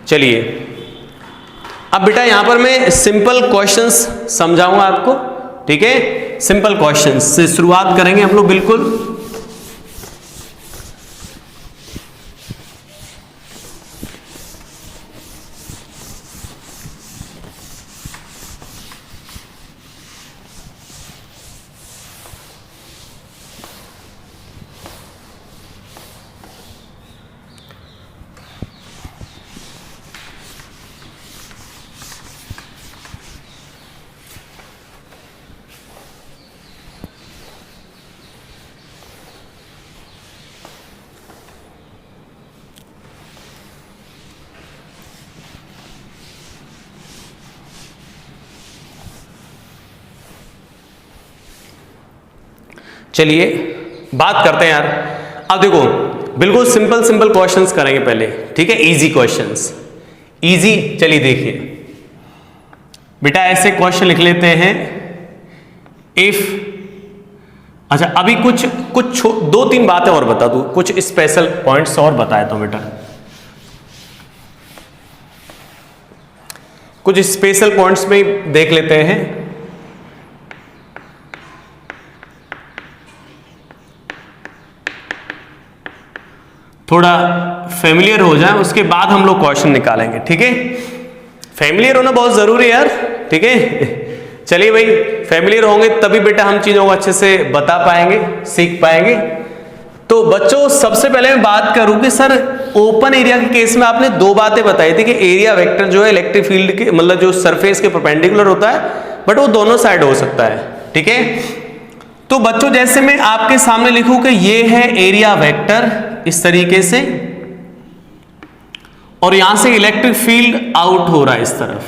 S1: चलिए अब बेटा यहां पर मैं सिंपल क्वेश्चंस समझाऊंगा आपको, ठीक है। सिंपल क्वेश्चंस से शुरुआत करेंगे हम लोग, बिल्कुल। चलिए बात करते हैं यार। अब देखो बिल्कुल सिंपल सिंपल क्वेश्चंस करेंगे पहले, ठीक है, इजी क्वेश्चंस, इजी। चलिए देखिए बेटा ऐसे क्वेश्चन लिख लेते हैं, इफ, अच्छा अभी कुछ दो तीन बातें और बता दूं, कुछ स्पेशल पॉइंट्स और बताए तो बेटा, कुछ स्पेशल पॉइंट्स में देख लेते हैं। थोड़ा फेमिलियर हो जाए उसके बाद हम लोग क्वेश्चन निकालेंगे, ठीक है। फेमिलियर होना बहुत जरूरी है यार, ठीक है। चलिए भाई, फेमिलियर होंगे तभी बेटा हम चीजों को अच्छे से बता पाएंगे, सीख पाएंगे। तो बच्चों सबसे पहले मैं बात करूं कि सर ओपन एरिया के केस में आपने दो बातें बताई थी कि एरिया वेक्टर जो है इलेक्ट्रिक फील्ड के मतलब जो सरफेस के परपेंडिकुलर होता है, बट वो दोनों साइड हो सकता है, ठीक है। तो बच्चों जैसे मैं आपके सामने लिखूं कि ये है एरिया वेक्टर इस तरीके से, और यहां से इलेक्ट्रिक फील्ड आउट हो रहा है इस तरफ,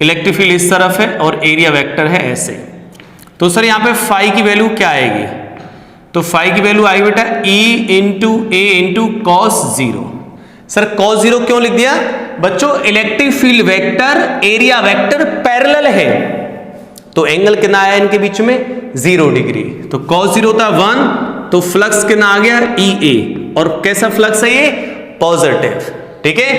S1: इलेक्ट्रिक फील्ड इस तरफ है और एरिया वेक्टर है ऐसे। तो सर यहां पे फाई की वैल्यू क्या आएगी? तो फाई की वैल्यू आएगी बेटा E into A into cos zero. Sir cos zero क्यों लिख दिया? बच्चों electric field vector area vector parallel है, तो एंगल कितना आया इनके बीच में? 0 डिग्री। तो कॉस जीरो होता है 1, तो फ्लक्स कितना आ गया? EA। और कैसा फ्लक्स है ये? पॉजिटिव, ठीक है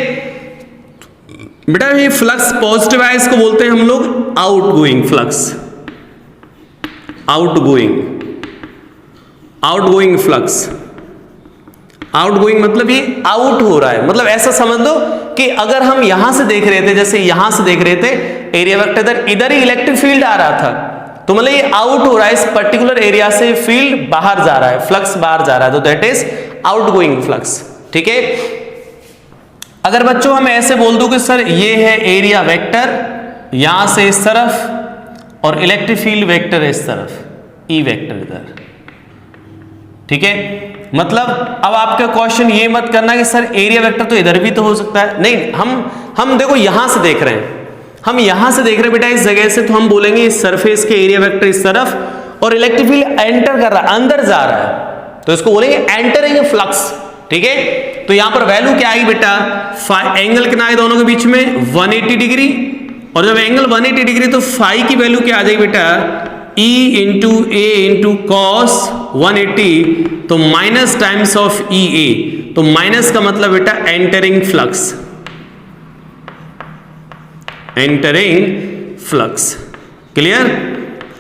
S1: बेटा। ये फ्लक्स पॉजिटिव है, इसको बोलते हैं हम लोग outgoing flux, outgoing flux. Outgoing मतलब ये आउट हो रहा है, मतलब ऐसा समझ लो कि अगर हम यहां से देख रहे थे, जैसे यहां से देख रहे थे एरिया वेक्टर इधर ही इलेक्ट्रिक फील्ड आ रहा था, तो मतलब ये आउट हो रहा है, इस पर्टिकुलर एरिया से फील्ड बाहर जा रहा है, फ्लक्स बाहर जा रहा है, तो दैट इज आउटगोइंग फ्लक्स, ठीक है। अगर बच्चों हम ऐसे बोल दूं कि सर ये है एरिया वेक्टर यहां से इस तरफ और इलेक्ट्रिक फील्ड वेक्टर है इस तरफ, E वेक्टर इधर, ठीक है। मतलब अब आपका क्वेश्चन ये मत करना कि सर एरिया वेक्टर तो इधर भी तो हो सकता है, नहीं, हम देखो यहां से देख रहे हैं, हम यहां से देख रहे हैं बेटा इस जगह से, तो हम बोलेंगे इस सरफेस के एरिया वेक्टर इस तरफ और इलेक्ट्रिक फील्ड एंटर कर रहा है, अंदर जा रहा है, तो इसको बोलेंगे एंटरिंग फ्लक्स, ठीक है। तो यहां पर वैल्यू क्या आएगी बेटा? एंगल कितना है दोनों के बीच में? 180 डिग्री। और जब एंगल 180 डिग्री तो फाई की वैल्यू क्या आ जाएगी बेटा? E into A into cos 180, तो माइनस टाइम्स ऑफ EA, तो माइनस का मतलब बेटा entering flux, entering flux, clear?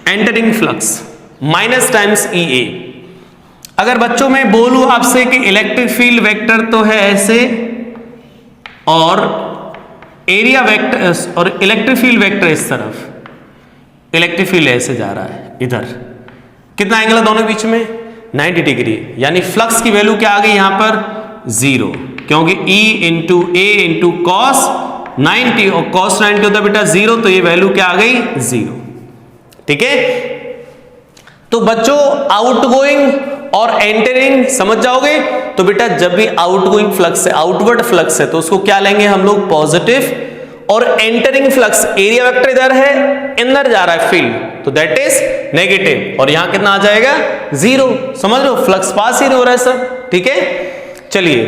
S1: Entering flux minus times EA। अगर बच्चों मैं बोलूं आपसे कि इलेक्ट्रिक फील्ड वेक्टर तो है ऐसे और एरिया वेक्टर और इलेक्ट्रिक फील्ड वेक्टर इस तरफ, इलेक्ट्रिक फील्ड ऐसे जा रहा है इधर, कितना एंगल है दोनों के बीच में? 90 डिग्री, यानी फ्लक्स की वैल्यू क्या आ गई यहां पर? 0, क्योंकि E into A into cos 90 और कॉस 90 होता है बेटा 0, तो ये वैल्यू क्या आ गई? 0, ठीक है। तो बच्चों आउटगोइंग और एंटरिंग समझ जाओगे, तो बेटा जब भी आउटगोइंग फ्लक्स है, आउटवर्ड फ्लक्स है, तो उसको क्या लेंगे हम लोग? पॉजिटिव। और एंटरिंग फ्लक्स एरिया वेक्टर इधर है, अंदर जा रहा है फील्ड, तो दैट इज नेगेटिव, और यहां कितना आ जाएगा? 0। समझ लो फ्लक्स पास ही नहीं हो रहा है सब, ठीक है। चलिए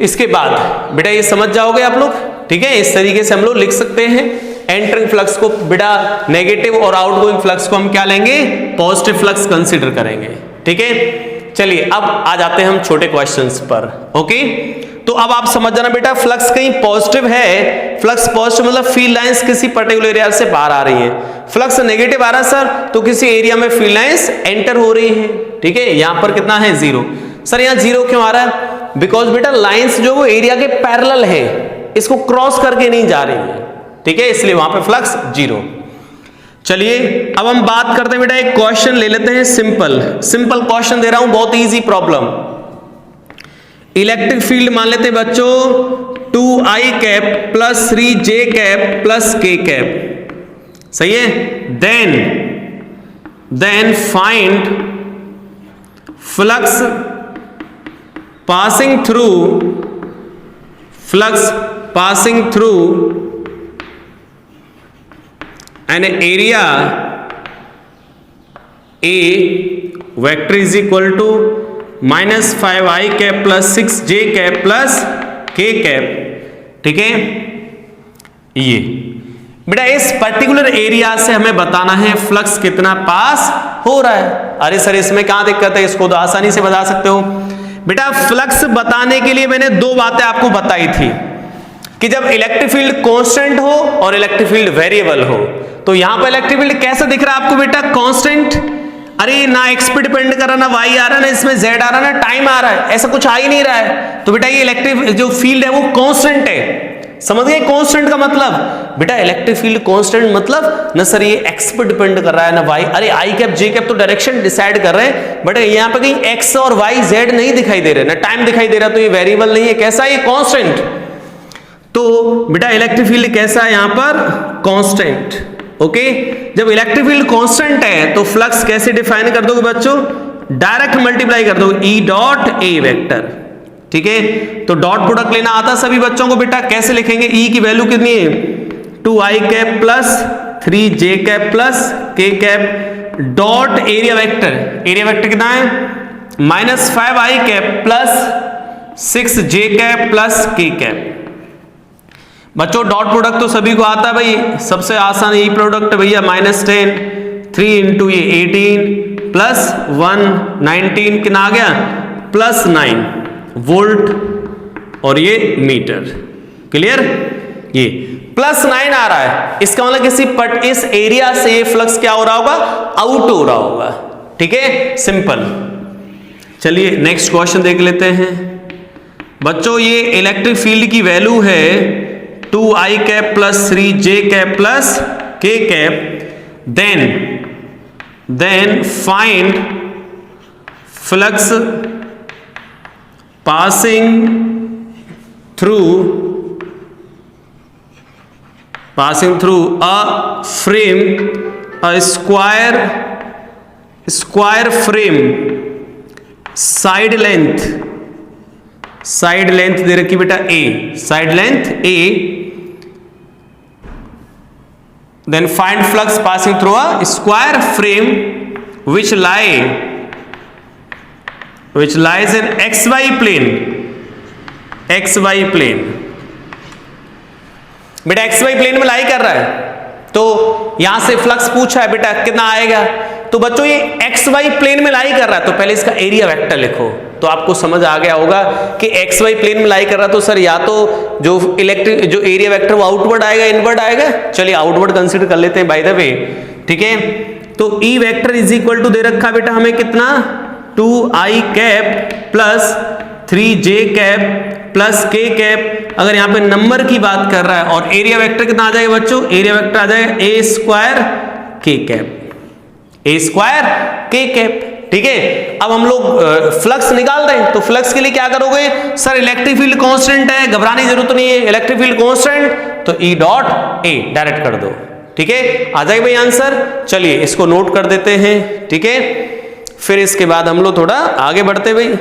S1: इसके बाद बेटा ये समझ जाओगे आप लोग, ठीक है। इस तरीके से हम लोग लिख सकते हैं एंटरिंग फ्लक्स को बेटा नेगेटिव और आउटगोइंग फ्लक्स को हम क्या लेंगे? पॉजिटिव फ्लक्स कंसीडर करेंगे, ठीक है। चलिए अब आ जाते हैं हम छोटे क्वेश्चंस पर, ओके। तो अब आप समझ जाना बेटा फ्लक्स कहीं पॉजिटिव है, फ्लक्स पॉजिटिव मतलब फील्ड लाइंस किसी पर्टिकुलर एरिया से बाहर आ रही हैं। फ्लक्स नेगेटिव आ रहा है सर, तो किसी एरिया में फील्ड लाइंस एंटर हो रही हैं, ठीक है। यहां पर कितना है? 0। सर यहां 0 क्यों आ रहा है? बिकॉज बेटा लाइंस जो वो एरिया के पैरेलल है, इसको क्रॉस करके नहीं जा रही है, ठीक है, इसलिए वहां पे फ्लक्स 0। चलिए अब हम बात करते हैं बेटा, एक क्वेश्चन ले लेते हैं, सिंपल क्वेश्चन दे रहा हूं, बहुत इजी प्रॉब्लम। इलेक्ट्रिक फील्ड मान लेते हैं बच्चों 2i cap plus 3j cap plus k cap, सही है। Then find flux passing through an area a vector is equal to -5i cap plus 6j cap plus k cap, ठीक है। ये बेटा इस पर्टिकुलर एरिया से हमें बताना है फ्लक्स कितना पास हो रहा है। अरे सर इसमें क्या दिक्कत है, इसको तो आसानी से बता सकते हो। बेटा फ्लक्स बताने के लिए मैंने दो बातें आपको बताई थी कि जब इलेक्ट्रिक फील्ड कांस्टेंट हो और इलेक्ट्रिक फील्ड वेरिएबल हो, तो यहां पर इलेक्ट्रिक फील्ड कैसा दिख रहा है आपको बेटा, कांस्टेंट। अरे ना एक्स पे डिपेंड कर रहा, ना वाई आ रहा, ना इसमें जेड आ रहा, ना टाइम आ रहा है, ऐसा कुछ आ ही नहीं रहा है। तो बेटा ये इलेक्ट्रिक जो फील्ड है वो कांस्टेंट है। समझ गए कांस्टेंट का मतलब? बेटा इलेक्ट्रिक फील्ड कांस्टेंट मतलब ना सर ये एक्स पर डिपेंड कर रहा है ना वाई। अरे आई कैप जे कैप तो डायरेक्शन डिसाइड कर रहे हैं, बट यहाँ पे कहीं एक्स और वाई जेड नहीं दिखाई दे रहे, ना टाइम दिखाई दे रहा, तो ये वेरिएबल नहीं है। कैसा है ये? कांस्टेंट। तो बेटा इलेक्ट्रिक फील्ड कैसा है यहाँ पर? कांस्टेंट। ओके, जब इलेक्ट्रिक फील्ड कांस्टेंट है तो फ्लक्स कैसे डिफाइन कर दोगे बच्चों? डायरेक्ट मल्टीप्लाई कर दोगे ई डॉट ए वेक्टर, ठीक है। तो डॉट प्रोडक्ट लेना आता सभी बच्चों को बेटा, कैसे लिखेंगे? ई की वैल्यू कितनी है? 2i cap plus 3j cap plus k cap dot area vector. Area vector कितना है? -5i cap plus 6j cap plus k cap. बच्चों डॉट प्रोडक्ट तो सभी को आता है भाई, सबसे आसान ई प्रोडक्ट भैया, -10 3 इंटू ये 18 प्लस 1 19 कितना आ गया? +9 वोल्ट और ये मीटर। क्लियर? ये +9 आ रहा है, इसका मतलब इस एरिया से ये फ्लक्स क्या हो रहा होगा? आउट हो रहा होगा, ठीक है। सिंपल। चलिए नेक्स्ट क्वेश्चन देख लेते हैं बच्चों। ये इलेक्ट्रिक फील्ड की वैल्यू है 2i cap plus 3j cap plus k cap, then find flux passing through a frame, a square frame, side length दे रखी बेटा a, side length a, then find flux passing through a square frame which lies in xy plane, बेटा xy plane में लाई कर रहा है, तो यहां से फ्लक्स पूछा है बेटा कितना आएगा। तो बच्चों ये xy प्लेन में लाई कर रहा है, तो पहले इसका एरिया वेक्टर लिखो, तो आपको समझ आ गया होगा कि xy प्लेन में लाई कर रहा है, तो सर या तो जो एरिया वेक्टर वो आउटवर्ड आएगा इनवर्ड आएगा। चलिए आउटवर्ड कंसीडर कर लेते हैं बाय द वे, ठीक है। तो ई वेक्टर इज इक्वल टू दे रखा बेटा हमें कितना? 2i cap plus 3j cap plus k cap. अगर यहां पे नंबर की बात कर रहा है और एरिया वेक्टर कितना आ जाएगा बच्चों? एरिया वेक्टर आ जाएगा a स्क्वायर k कैप, ठीक है। अब हम लोग फ्लक्स निकाल रहे हैं, तो फ्लक्स के लिए क्या करोगे? सर इलेक्ट्रिक फील्ड कांस्टेंट है, घबराने की जरूरत नहीं है, इलेक्ट्रिक फील्ड कांस्टेंट, तो ई डॉट ए डायरेक्ट कर दो, ठीक है। आ जाएगा भाई आंसर। चलिए इसको नोट कर देते हैं, ठीक है। फिर इसके बाद हम लोग थोड़ा आगे बढ़ते भाई।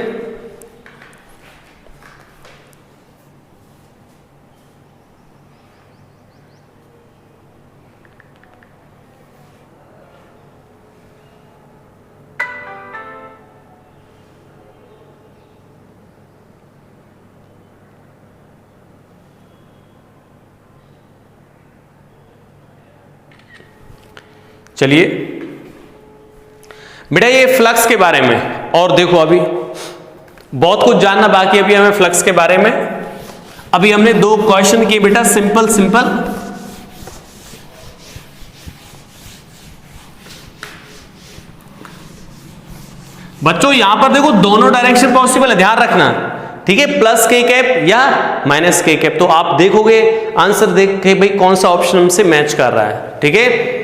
S1: चलिए बेटा ये फ्लक्स के बारे में, और देखो अभी बहुत कुछ जानना बाकी है अभी हमें फ्लक्स के बारे में। अभी हमने 2 क्वेश्चन किए बेटा, सिंपल। बच्चों यहां पर देखो दोनों डायरेक्शन पॉसिबल है, ध्यान रखना, ठीक है। प्लस k कैप या माइनस k कैप, तो आप देखोगे आंसर देख के भाई कौन सा ऑप्शन हमसे मैच कर रहा है, ठीक है।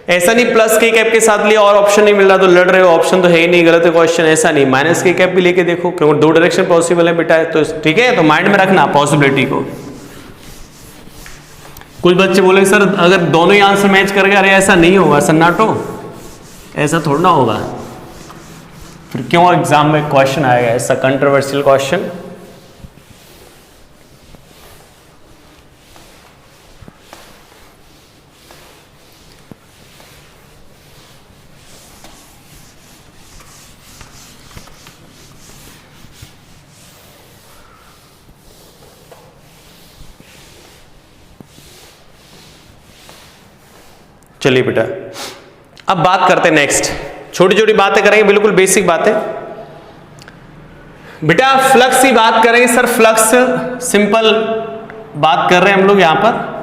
S1: ऐसा नहीं प्लस k कैप के साथ लिया और ऑप्शन नहीं मिल रहा तो लड़ रहे हो, ऑप्शन तो है ही नहीं, गलत है क्वेश्चन। ऐसा नहीं, माइनस k कैप भी लेके देखो, क्योंकि 2 डायरेक्शन पॉसिबल है बेटा, तो ठीक है। तो माइंड में रखना पॉसिबिलिटी को। कुछ बच्चे बोले सर अगर दोनों ही आंसर मैच कर गए, अरे ऐसा नहीं होगा सन्नाटो, ऐसा थोड़ा ना होगा, फिर क्यों एग्जाम में क्वेश्चन आएगा ऐसा कंट्रोवर्शियल क्वेश्चन। चलिए बेटा अब बात करते हैं नेक्स्ट, छोटी छोटी बातें करेंगे, बिल्कुल बेसिक बातें। बेटा फ्लक्स की बात करेंगे सर, फ्लक्स सिंपल बात कर रहे हैं हम लोग यहां पर।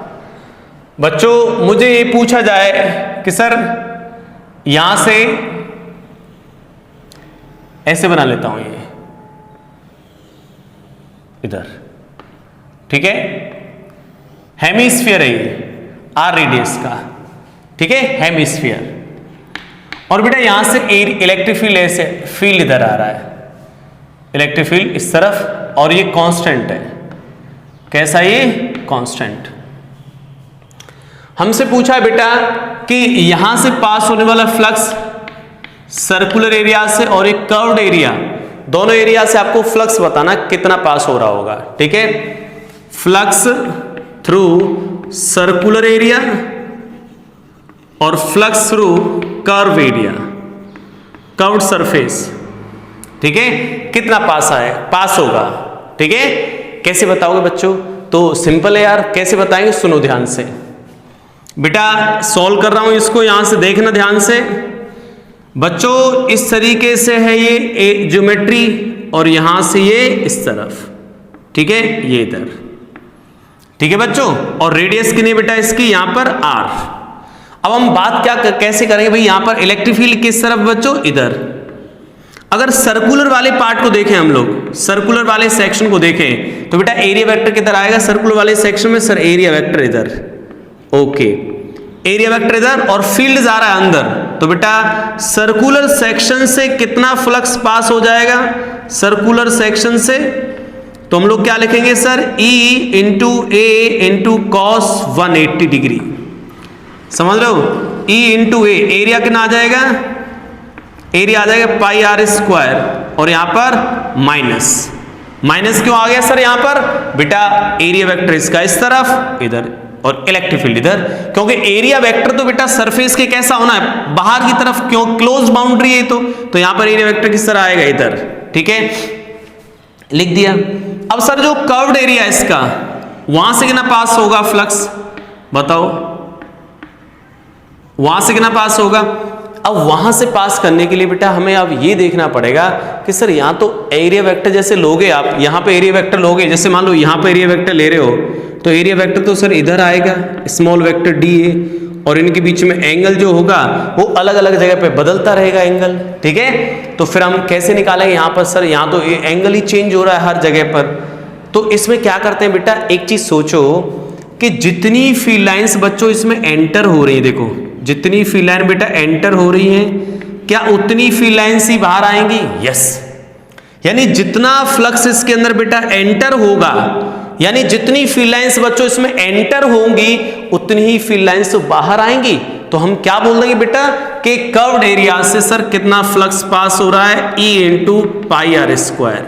S1: बच्चों मुझे ये पूछा जाए कि सर यहां से ऐसे बना लेता हूं ये इधर, ठीक है, हेमिस्फीयर है ये आर रेडियस का, ठीक है, हेमिस्फीयर। और बेटा यहां से इलेक्ट्रिक फील्ड ऐसे फील्ड इधर आ रहा है, इलेक्ट्रिक फील्ड इस तरफ, और ये कांस्टेंट है। कैसा ये? कांस्टेंट। हमसे पूछा है बेटा कि यहां से पास होने वाला फ्लक्स सर्कुलर एरिया से और एक कर्व्ड एरिया, दोनों एरिया से आपको फ्लक्स बताना कितना पास हो रहा होगा, ठीक है। फ्लक्स थ्रू सर्कुलर एरिया और flux through curve area, curved surface, ठीक है, कितना पास होगा, ठीक है। कैसे बताओगे बच्चों? तो सिंपल है यार, कैसे बताएंगे, सुनो ध्यान से। बेटा सॉल्व कर रहा हूं इसको, यहां से देखना ध्यान से बच्चों। इस तरीके से है ये ज्योमेट्री, और यहां से ये इस तरफ, ठीक है, ये इधर, ठीक है बच्चों। और रेडियस कितनी है बेटा इसकी? यहां पर आर। अब हम बात कैसे करेंगे भाई, यहां पर इलेक्ट्रिक फील्ड किस तरफ बच्चों? इधर। अगर सर्कुलर वाले पार्ट को देखें हम लोग, सर्कुलर वाले सेक्शन को देखें, तो बेटा एरिया वेक्टर किधर आएगा सर्कुलर वाले सेक्शन में? सर एरिया वेक्टर इधर, ओके, एरिया वेक्टर इधर, और फील्ड जा रहा है अंदर। तो बेटा सर्कुलर सेक्शन से कितना फ्लक्स पास हो जाएगा? सर्कुलर सेक्शन से तो हम लोग क्या लिखेंगे sir? E into A into cos 180 degree, समझ रहे हो? E इंटू ए, एरिया कितना आ जाएगा? एरिया आ जाएगा पाई आर स्क्वायर, और यहां पर माइनस क्यों आ गया सर यहां पर? बेटा एरिया वेक्टर इसका इस तरफ इधर, और इलेक्ट्रिक फील्ड इधर, क्योंकि एरिया वेक्टर तो बेटा सरफेस के कैसा होना है? बाहर की तरफ, क्यों? क्लोज बाउंड्री है तो यहां पर एरिया वेक्टर किस तरह आएगा? इधर, ठीक है, लिख दिया। अब सर जो कर्व्ड एरिया है इसका, वहां से कितना पास होगा फ्लक्स, बताओ, वहां से कितना पास होगा? अब वहां से पास करने के लिए बेटा हमें अब ये देखना पड़ेगा कि सर यहां तो एरिया वेक्टर जैसे लोगे आप, यहां पे एरिया वेक्टर लोगे, जैसे मान लो यहां पे एरिया वेक्टर ले रहे हो, तो एरिया वेक्टर तो सर इधर आएगा, स्मॉल वेक्टर डी है, और इनके बीच में एंगल जो होगा वो अलग अलग जगह पे बदलता रहेगा एंगल, ठीक है। तो फिर हम कैसे निकालेंगे यहाँ पर? सर यहाँ तो एंगल ही चेंज हो रहा है हर जगह पर। तो इसमें क्या करते हैं बेटा, एक चीज सोचो कि जितनी फील्ड लाइंस बच्चों इसमें एंटर हो रही है, देखो जितनी फील्ड लाइन बेटा एंटर हो रही है, क्या उतनी फील्ड लाइंस ही बाहर आएंगी? यस, यानी जितना फ्लक्स इसके अंदर बेटा एंटर होगा, यानी जितनी फील्ड लाइंस बच्चों इसमें एंटर होंगी उतनी ही फील्ड लाइंस तो बाहर आएंगी। तो हम क्या बोल देंगे बेटा कि कर्व्ड एरिया से सर कितना फ्लक्स पास हो रहा है? E into pi are square.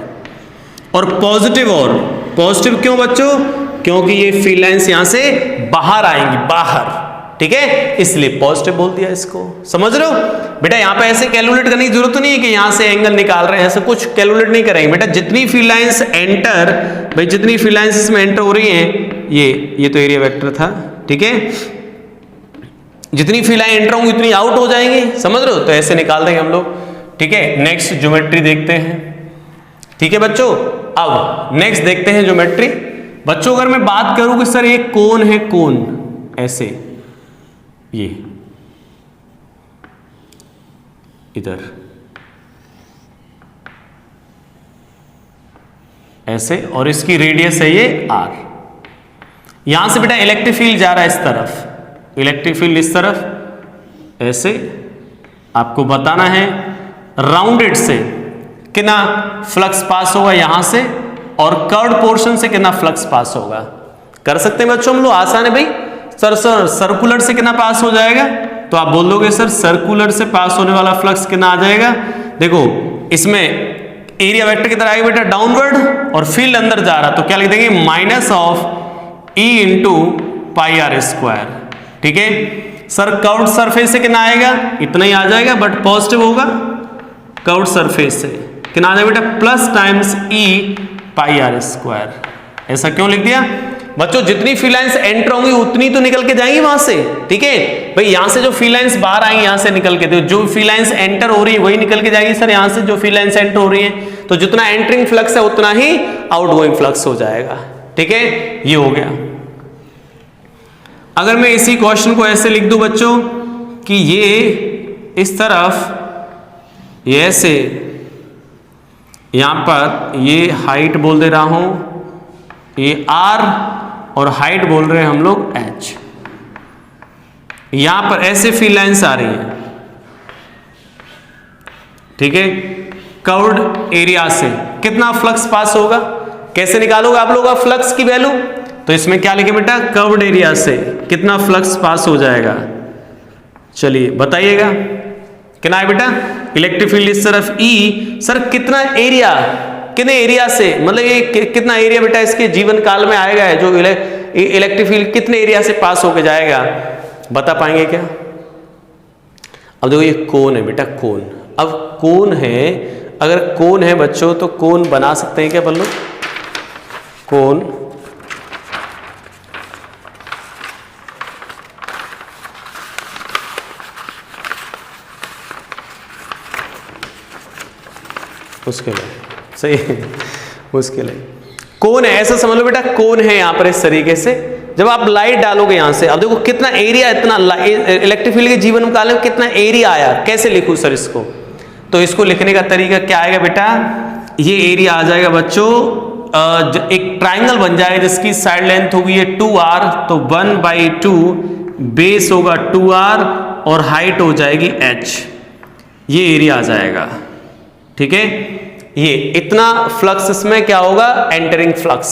S1: और पॉजिटिव क्यों बच्चों? क्योंकि ये फील्ड लाइंस यहां से बाहर आएंगी, बाहर, ठीक है, इसलिए पॉजिटिव बोल दिया इसको। समझ रहे हो बेटा? यहां पे ऐसे कैलकुलेट करने की जरूरत नहीं है कि यहां से एंगल निकाल रहे हैं, ऐसे कुछ कैलकुलेट नहीं करेंगे बेटा। जितनी फील्ड लाइंस एंटर, भाई जितनी फील्ड लाइंस इसमें एंटर हो रही हैं, ये तो एरिया वेक्टर था, ठीक है, जितनी फील्ड लाइन एंटर होंगी उतनी आउट हो जाएंगी, समझ रहे हो? तो ऐसे निकाल देंगे हम लोग, ठीक है। नेक्स्ट ज्योमेट्री देखते हैं, ठीक है बच्चों। अब नेक्स्ट देखते हैं ज्योमेट्री। बच्चों अगर मैं बात करूं कि सर ये कोन है, कोन ऐसे, ये इधर ऐसे, और इसकी रेडियस है ये r। यहां से बेटा इलेक्ट्रिक फील्ड जा रहा है इस तरफ, इलेक्ट्रिक फील्ड इस तरफ ऐसे, आपको बताना है राउंडेड से कितना फ्लक्स पास होगा यहां से, और कर्व्ड पोर्शन से कितना फ्लक्स पास होगा। कर सकते हैं बच्चों हम लोग, आसान है भाई। सर सर्कुलर से कितना पास हो जाएगा? तो आप बोल दोगे सर सर्कुलर से पास होने वाला फ्लक्स कितना आ जाएगा? देखो इसमें एरिया वेक्टर कितना आएगा बेटा? डाउनवर्ड, और फील्ड अंदर जा रहा, तो क्या लिख देंगे? Minus of E into pi are square, ठीक है। सर कर्व्ड सरफेस से कितना आएगा? इतना ही आ जाएगा, बट पॉजिटिव होगा। कर्व्ड सरफेस से कितना आ जाएगा बेटा? Plus times E pi are square. ऐसा क्यों लिख दिया? बच्चों जितनी फील्ड लाइंस एंटर होंगी उतनी तो निकल के जाएंगी वहां से, ठीक है भाई। यहां से जो फील्ड लाइंस बाहर आएंगी यहां से निकल के, तो जो फील्ड लाइंस एंटर हो रही है वही निकल के जाएगी सर यहां से जो फील्ड लाइंस एंटर हो रही है, तो जितना एंटरिंग फ्लक्स है उतना ही आउटगोइंग फ्लक्स हो जाएगा, ठीक है। ये हो गया। अगर मैं इसी क्वेश्चन को ऐसे लिख दूं बच्चों कि ये इस तरफ ये ऐसे, यहां पर ये हाइट बोल दे रहा हूं, ये r और हाइट बोल रहे हैं हम लोग h, यहां पर ऐसे फील्ड लाइंस आ रही है, ठीक है। कर्व्ड एरिया से कितना फ्लक्स पास होगा, कैसे निकालोगे आप लोग फ्लक्स की वैल्यू, तो इसमें क्या लिखे बेटा, कर्व्ड एरिया से कितना फ्लक्स पास हो जाएगा, चलिए बताइएगा। कितना है बेटा, इलेक्ट्रिक फील्ड इस तरफ E, सर कितना एरिया, कितने एरिया से, मतलब ये कितना एरिया बेटा इसके जीवन काल में आएगा, जो इलेक्ट्रिक फील्ड कितने एरिया से पास होके जाएगा, बता पाएंगे क्या। अब देखो ये कोन है बेटा, कोन, अब कोन है, अगर कोन है बच्चों तो कोन बना सकते हैं क्या अपन लोग, कोन मुश्किल है, सही है, मुश्किल है। कोन है, ऐसा समझ लो बेटा कोन है यहां पर इस तरीके से, जब आप लाइट डालोगे यहां से, अब देखो कितना एरिया, इतना इलेक्ट्रिक फील्ड के जीवन काल में कितना एरिया आया, कैसे लिखूं सर इसको, तो इसको लिखने का तरीका क्या आएगा बेटा, ये एरिया आ जाएगा बच्चों, एक ट्राइंगल बन जाएगा जिसकी साइड लेंथ होगी ये 2r, तो 1/2 बेस होगा 2r और हाइट हो जाएगी h, ये एरिया आ जाएगा, ठीक है। ये इतना फ्लक्स इसमें क्या होगा, एंटरिंग फ्लक्स,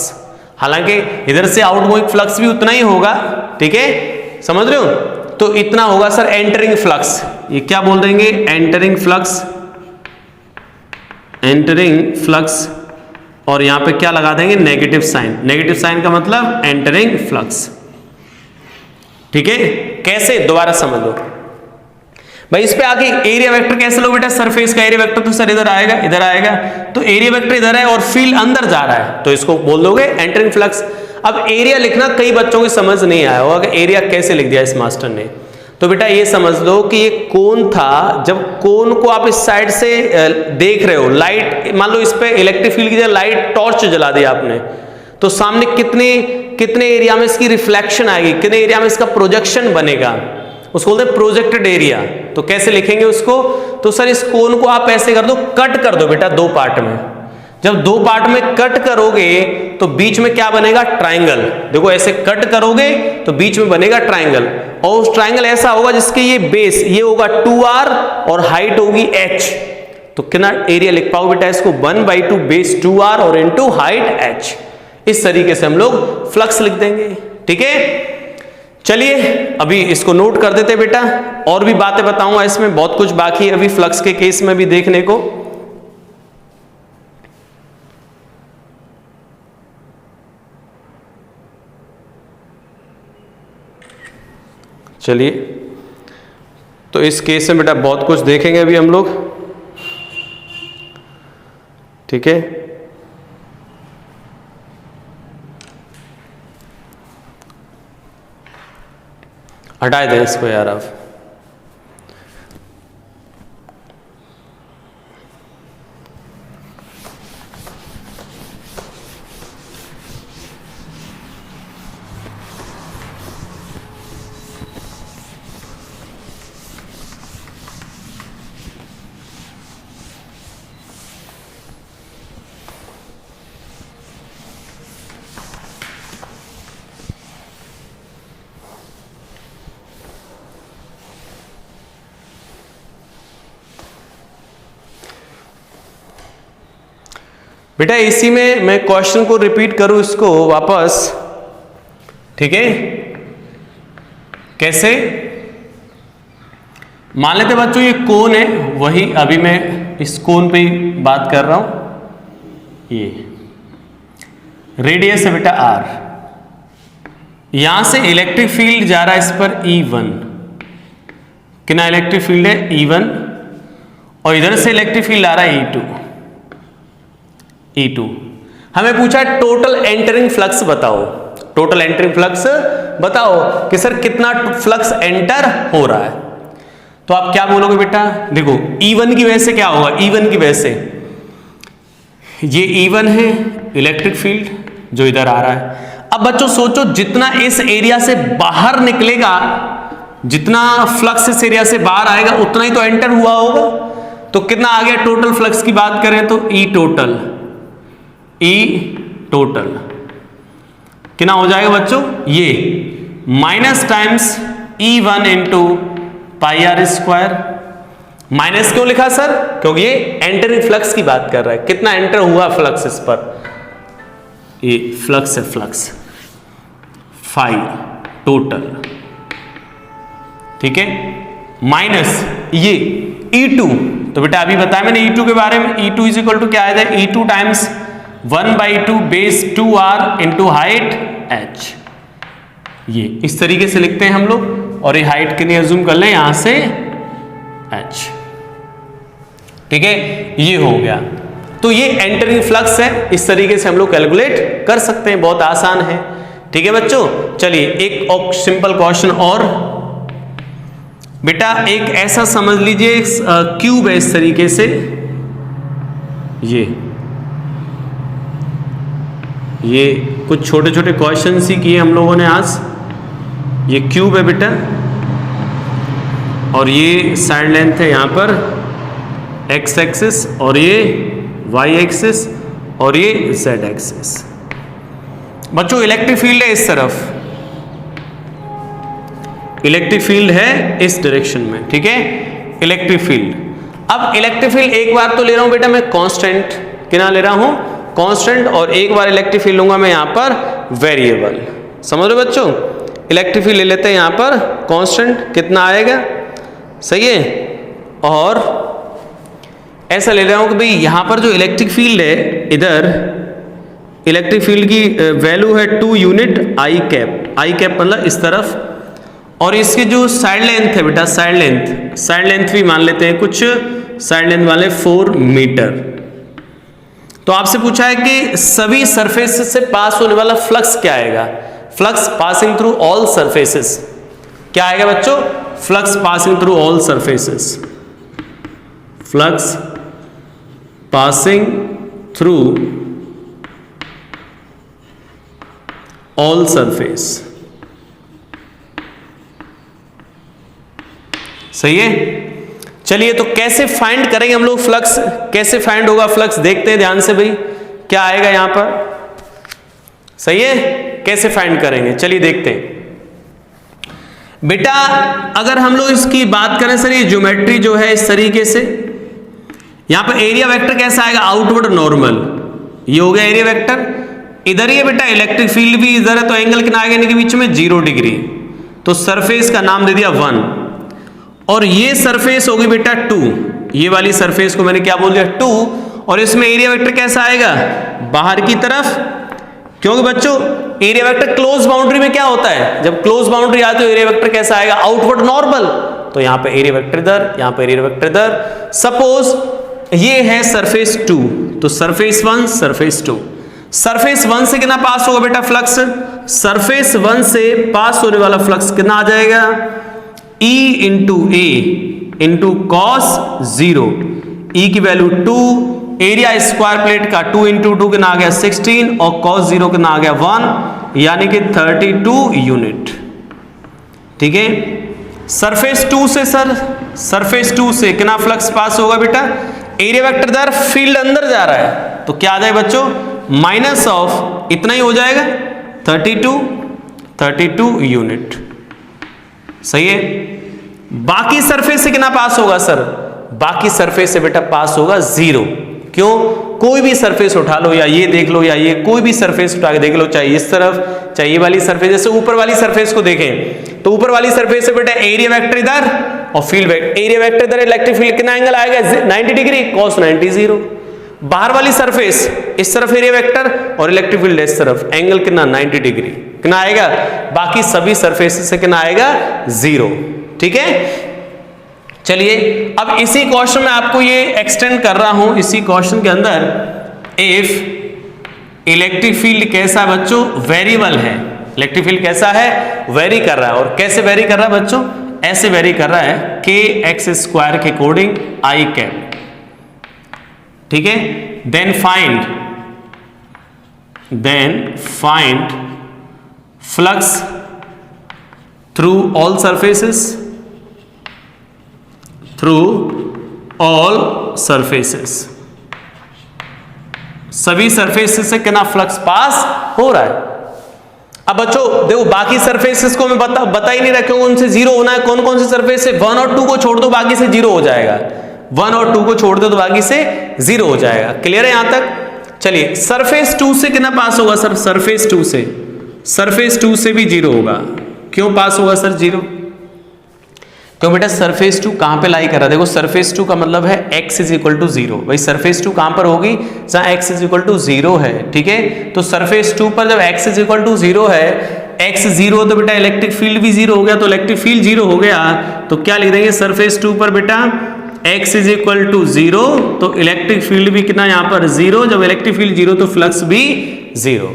S1: हालांकि इधर से आउटगोइंग फ्लक्स भी उतना ही होगा, ठीक है, समझ रहे हो, तो इतना होगा सर एंटरिंग फ्लक्स, ये क्या बोल देंगे, एंटरिंग फ्लक्स, एंटरिंग फ्लक्स, और यहां पे क्या लगा देंगे, नेगेटिव साइन, नेगेटिव साइन का मतलब एंटरिंग फ्लक्स, ठीक है। कैसे, दोबारा समझ लो भाई, इस पे आगे एरिया वेक्टर कैसे लो बेटा, सरफेस का एरिया वेक्टर तो सर इधर आएगा, तो एरिया वेक्टर इधर है और फील्ड अंदर जा रहा है, तो इसको बोल दोगे एंटरिंग फ्लक्स। अब एरिया लिखना कई बच्चों की समझ नहीं आया होगा, एरिया कैसे लिख दिया इस मास्टर ने, तो बेटा ये समझ लो कि ये कोन था, जब कोन को आप इस साइड से देख रहे हो, लाइट मान लो इस पे इलेक्ट्रिक फील्ड की जगह लाइट टॉर्च जला दिया आपने, तो सामने कितने एरिया में इसकी रिफ्लेक्शन आएगी, कितने एरिया में इसका प्रोजेक्शन बनेगा, उसको बोलते हैं प्रोजेक्टेड एरिया। तो कैसे लिखेंगे उसको, तो सर इस कोन को आप ऐसे कर दो, कट कर दो बेटा दो पार्ट में, जब दो पार्ट में कट करोगे तो बीच में क्या बनेगा, ट्राइंगल, देखो ऐसे कट करोगे तो बीच में बनेगा ट्राइंगल, और उस ट्राइंगल ऐसा होगा जिसके ये बेस ये होगा 2r और हाइट होगी h, तो कितना एरिया लिख पाओ बेटा इसको, 1/2 बेस 2r और इनटू हाइट h, इस तरीके से हम लोग फ्लक्स लिख देंगे, ठीक है। चलिए अभी इसको नोट कर देते बेटा, और भी बातें बताऊंगा, इसमें बहुत कुछ बाकी है अभी फ्लक्स के केस में भी देखने को। चलिए तो इस केस में बेटा बहुत कुछ देखेंगे अभी हम लोग, ठीक है। हटा दें इसको यार आप, बेटा इसी में मैं क्वेश्चन को रिपीट करूं इसको वापस, ठीक है। कैसे, मान लेते बच्चों ये कोन है, वही अभी मैं इस कोन पे ही बात कर रहा हूं, ये रेडियस है बेटा r, यहां से इलेक्ट्रिक फील्ड जा रहा है इस पर E1, कितना इलेक्ट्रिक फील्ड है E1, और इधर से इलेक्ट्रिक फील्ड आ रहा है E2। हमें पूछा टोटल एंटरिंग फ्लक्स बताओ, टोटल एंट्री फ्लक्स बताओ कि सर कितना फ्लक्स एंटर हो रहा है। तो आप क्या बोलोगे बेटा, देखो E1 की वजह से क्या होगा, E1 की वजह से ये E1 है इलेक्ट्रिक फील्ड जो इधर आ रहा है। अब बच्चों सोचो जितना इस एरिया से बाहर निकलेगा, जितना फ्लक्स इस एरिया से बाहर आएगा उतना ही तो एंटर हुआ होगा। तो कितना आ गया टोटल फ्लक्स की बात करें तो E टोटल कितना हो जाएगा बच्चों, ये minus times E1 into pi are square. Minus क्यों लिखा सर, क्योंकि ये एंटरिंग फ्लक्स की बात कर रहा है, कितना एंटर हुआ फ्लक्स इस पर, ये फ्लक्स है फ्लक्स फाई टोटल, ठीक है, माइनस ये E2। तो बेटा अभी बताया मैंने E2 के बारे में, E2 इज इक्वल टू क्या आया था, E2 times 1/2 base 2r into height h। ये इस तरीके से लिखते हैं हम लोग, और ये हाइट के लिए अज्यूम कर लें यहां से h, ठीक है, ये हो गया। तो ये एंटरिंग फ्लक्स है, इस तरीके से हम लोग कैलकुलेट कर सकते हैं, बहुत आसान है, ठीक है बच्चों। चलिए एक और सिंपल क्वेश्चन और बेटा, एक ऐसा समझ लीजिए क्यूब है इस तरीके से, ये कुछ छोटे छोटे क्वेश्चन ही किए हम लोगों ने आज। ये क्यूब है बेटा, और ये साइड लेंथ है यहाँ पर x एक्सिस, और ये y एक्सिस, और ये z एक्सिस। बच्चों इलेक्ट्रिक फील्ड है इस तरफ, इलेक्ट्रिक फील्ड है इस डायरेक्शन में, ठीक है, इलेक्ट्रिक फील्ड। अब इलेक्ट्रिक फील्ड एक बार तो ले रहा हूं बेटा मैं कांस्टेंट, कितना ले रहा हूं, कांस्टेंट, और एक बार इलेक्ट्रिक फील्ड लूंगा मैं यहां पर वेरिएबल। समझ रहे बच्चों, इलेक्ट्रिक फील्ड ले लेते हैं यहां पर कांस्टेंट, कितना आएगा, सही है। और ऐसा ले रहा हूं कि भाई यहां पर जो इलेक्ट्रिक फील्ड है, इधर इलेक्ट्रिक फील्ड की वैल्यू है 2 यूनिट आई कैप मतलब इस तरफ, और इसकी जो साइड लेंथ है बेटा, साइड लेंथ भी मान लेते हैं कुछ, साइड लेंथ वाले 4 मीटर। तो आपसे पूछा है कि सभी सरफेस से पास होने वाला फ्लक्स क्या आएगा, flux passing through all surfaces, क्या आएगा बच्चों, flux passing through all surfaces, flux passing through all surface, सही है। चलिए तो कैसे फाइंड करेंगे हम लोग फ्लक्स, कैसे फाइंड होगा फ्लक्स, देखते हैं ध्यान से भाई क्या आएगा यहां पर, सही है, कैसे फाइंड करेंगे, चलिए देखते हैं बेटा। अगर हम लोग इसकी बात करें सर, ये ज्योमेट्री जो है इस तरीके से, यहां पर एरिया वेक्टर कैसा आएगा, आउटवर्ड नॉर्मल, ये हो गया एरिया वेक्टर। इधर ही बेटा इलेक्ट्रिक फील्ड भी इधर है, तो एंगल कितना आएगा इनके बीच में, 0 डिग्री, तो सरफेस का नाम दे दिया 1, और ये सरफेस होगी बेटा 2, ये वाली सरफेस को मैंने क्या बोल दिया 2, और इसमें एरिया वेक्टर कैसा आएगा, बाहर की तरफ, क्योंकि बच्चों एरिया वेक्टर क्लोज बाउंड्री में क्या होता है, जब क्लोज बाउंड्री आती है एरिया वेक्टर कैसा आएगा, आउटवर्ड नॉर्मल। तो यहां पे एरिया वेक्टर इधर, यहां पे एरिया वेक्टर इधर। सपोज ये है सरफेस 2, तो सरफेस 1 सरफेस 2, सरफेस 1 से कितना पास होगा बेटा फ्लक्स, सरफेस 1 से पास होने वाला फ्लक्स कितना आ जाएगा, E into A into cos 0, E की वैल्यू 2, एरिया स्क्वायर प्लेट का 2 इंटू 2 कितना आ गया 16, और कॉस 0 कितना आ गया 1, यानी कि 32 यूनिट, ठीक है। सरफेस 2 से सर, सरफेस 2 से कितना फ्लक्स पास होगा बेटा, एरिया वेक्टर दर फील्ड अंदर जा रहा है, तो क्या आ जाएगा बच्चों, माइनस ऑफ इतना ही हो जाएगा 32 यूनिट, सही है। बाकी सरफेस से कितना पास होगा सर, बाकी सरफेस से बेटा पास होगा 0, क्यों, कोई भी सरफेस उठा लो, या ये देख लो, या ये कोई भी सरफेस उठा के देख लो, चाहे इस तरफ चाहे ये वाली सरफेस, जैसे ऊपर वाली सरफेस को देखें तो ऊपर वाली सरफेस से बेटा एरिया वेक्टर इधर और फील्ड वेक्टर, एरिया वेक्टर इधर, इलेक्ट्रिक फील्ड कितना एंगल आएगा 90 डिग्री, cos 90 0। बाहर वाली सरफेस इस तरफ एरिया वेक्टर और इलेक्ट्रिक फील्ड इस तरफ, एंगल कितना 90 डिग्री, कितना आएगा, बाकी सभी सरफेस से कितना आएगा 0, ठीक है। चलिए अब इसी क्वेश्चन में आपको ये एक्सटेंड कर रहा हूं, इसी क्वेश्चन के अंदर इफ इलेक्ट्रिक फील्ड कैसा बच्चों, वेरिएबल है, इलेक्ट्रिक फील्ड कैसा है, वेरी कर रहा है। और कैसे वेरी कर रहा है बच्चों, ऐसे वेरी कर रहा है के एक्स स्क्वायर के अकॉर्डिंग आई कैप, ठीक है। Then find flux through all surfaces, सभी सरफेसेस से कितना फ्लक्स पास हो रहा है। अब बच्चों देखो बाकी सरफेसेस को मैं बता ही नहीं रहा क्योंकि उनसे जीरो होना है। कौन कौन से सरफेस है, 1 और 2 को छोड़ दो बाकी से जीरो हो जाएगा, 1 और 2 को छोड़ दो तो बाकी से जीरो हो जाएगा। क्लियर है यहां तक। चलिए सरफेस 2 से कितना पास होगा सर, सरफेस 2 से भी जीरो होगा। क्यों पास होगा सर जीरो, क्यों बेटा सरफेस 2 कहां पे लाई कर रहा है, देखो सरफेस 2 का मतलब है x इज इक्वल टू 0। भाई सरफेस 2 कहां पर होगी, जहां x इज इक्वल टू 0 है, ठीक है। तो सरफेस 2 पर जब x इज इक्वल टू 0 है, x 0 तो बेटा इलेक्ट्रिक फील्ड भी 0 हो गया। तो इलेक्ट्रिक फील्ड 0 हो गया तो क्या लिख देंगे सरफेस 2 पर बेटा x इज इक्वल टू 0, तो इलेक्ट्रिक फील्ड भी कितना यहां पर 0। जब इलेक्ट्रिक फील्ड 0 तो फ्लक्स भी 0।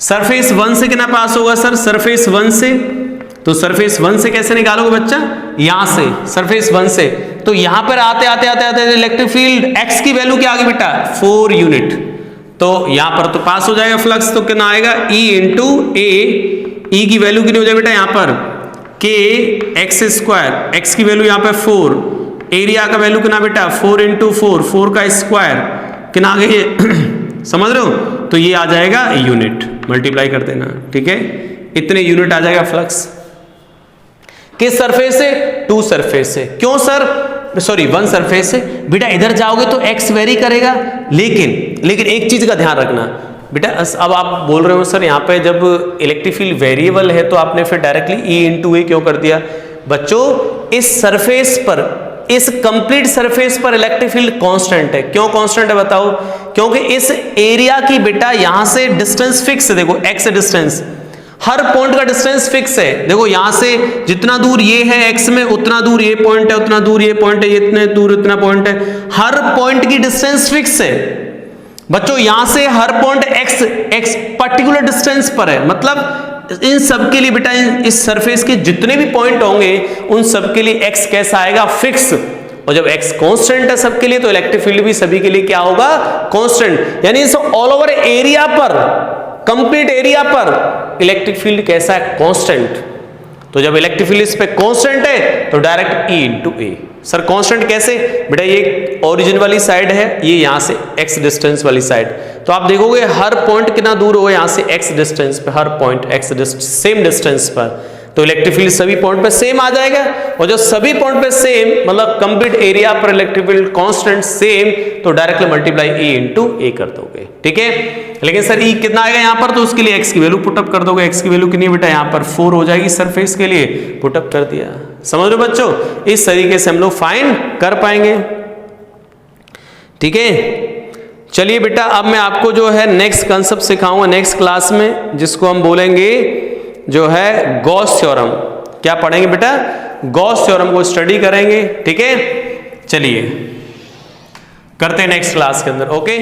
S1: सरफेस 1 से कितना पास होगा सर, सरफेस 1 से, तो सरफेस 1 से कैसे निकालोगे बच्चा, यहां से सरफेस 1 से। तो यहां पर आते इलेक्ट्रिक फील्ड x की वैल्यू क्या आ गई बेटा 4 यूनिट, तो यहां पर तो पास हो जाएगा फ्लक्स। तो कितना आएगा E इंटू ए, ई की वैल्यू कितनी हो जाएगी बेटा यहाँ पर k एक्स स्क्वायर, एक्स की वैल्यू यहाँ पर 4, एरिया का वैल्यू कितना बेटा 4 इंटू 4 का स्क्वायर कितना आ गई समझ रहे हो। तो ये आ जाएगा यूनिट, मल्टीप्लाई कर देना, ठीक है। इतने यूनिट आ जाएगा फ्लक्स किस सरफेस से, 2 सरफेस से। क्यों सर, सॉरी 1 सरफेस से। बेटा इधर जाओगे तो x वेरी करेगा, लेकिन एक चीज का ध्यान रखना बेटा। अब आप बोल रहे हो सर यहाँ पे जब इलेक्ट्रिक फील्ड वेरिएबल है तो आपने फिर डायरेक्टली E इंटू ए क्यों कर दिया। बच्चों इस सरफेस पर, इस कंप्लीट सरफेस पर इलेक्ट्रिक फील्ड कांस्टेंट है। क्यों कांस्टेंट है बताओ, क्योंकि इस एरिया की बेटा यहां से डिस्टेंस फिक्स है। देखो x डिस्टेंस, हर पॉइंट का डिस्टेंस फिक्स है। देखो यहां से जितना दूर ये है x में, उतना दूर ये पॉइंट है, उतना दूर ये पॉइंट है, इतने दूर इतना पॉइंट है। हर पॉइंट की डिस्टेंस फिक्स है बच्चों। यहां से हर पॉइंट x पर्टिकुलर डिस्टेंस पर है। मतलब इन सब के लिए बेटा इस सरफेस के जितने भी पॉइंट होंगे उन सब के लिए x कैसा आएगा, फिक्स। और जब x कांस्टेंट है सबके लिए तो इलेक्ट्रिक फील्ड भी सभी के लिए क्या होगा, कांस्टेंट। यानी इस ऑल ओवर एरिया पर, कंप्लीट एरिया पर इलेक्ट्रिक फील्ड कैसा है, कांस्टेंट। तो जब इलेक्ट्रिक फील्ड इस पे कांस्टेंट है तो डायरेक्ट E इंटू ए। सर कांस्टेंट कैसे बेटा, ये ओरिजिन वाली साइड है, ये यहां से x डिस्टेंस वाली साइड। तो आप देखोगे हर पॉइंट कितना दूर होगा यहां से x डिस्टेंस पे, हर पॉइंट x सेम डिस्टेंस पर, तो इलेक्ट्रिक फील्ड सभी पॉइंट पे सेम आ जाएगा। और जो सभी पॉइंट पे सेम मतलब कंप्लीट एरिया पर इलेक्ट्रिक फील्ड कांस्टेंट सेम, तो डायरेक्टली मल्टीप्लाई E इंटू ए कर दोगे, ठीक है। लेकिन सर E कितना आएगा यहाँ पर, तो उसके लिए x की वैल्यू पुटअप कर दोगे। x की वैल्यू कितनी बेटा यहाँ पर 4 हो जाएगी, सरफेस के लिए पुटअप कर दिया। समझ रहे बच्चों, इस तरीके से हम लोग फाइंड कर पाएंगे, ठीक है। चलिए बेटा अब मैं आपको जो है नेक्स्ट कंसेप्ट सिखाऊंगा नेक्स्ट क्लास में, जिसको हम बोलेंगे जो है गॉस थ्योरम। क्या पढ़ेंगे बेटा, गॉस थ्योरम को स्टडी करेंगे, ठीक है। चलिए करते हैं नेक्स्ट क्लास के अंदर, ओके।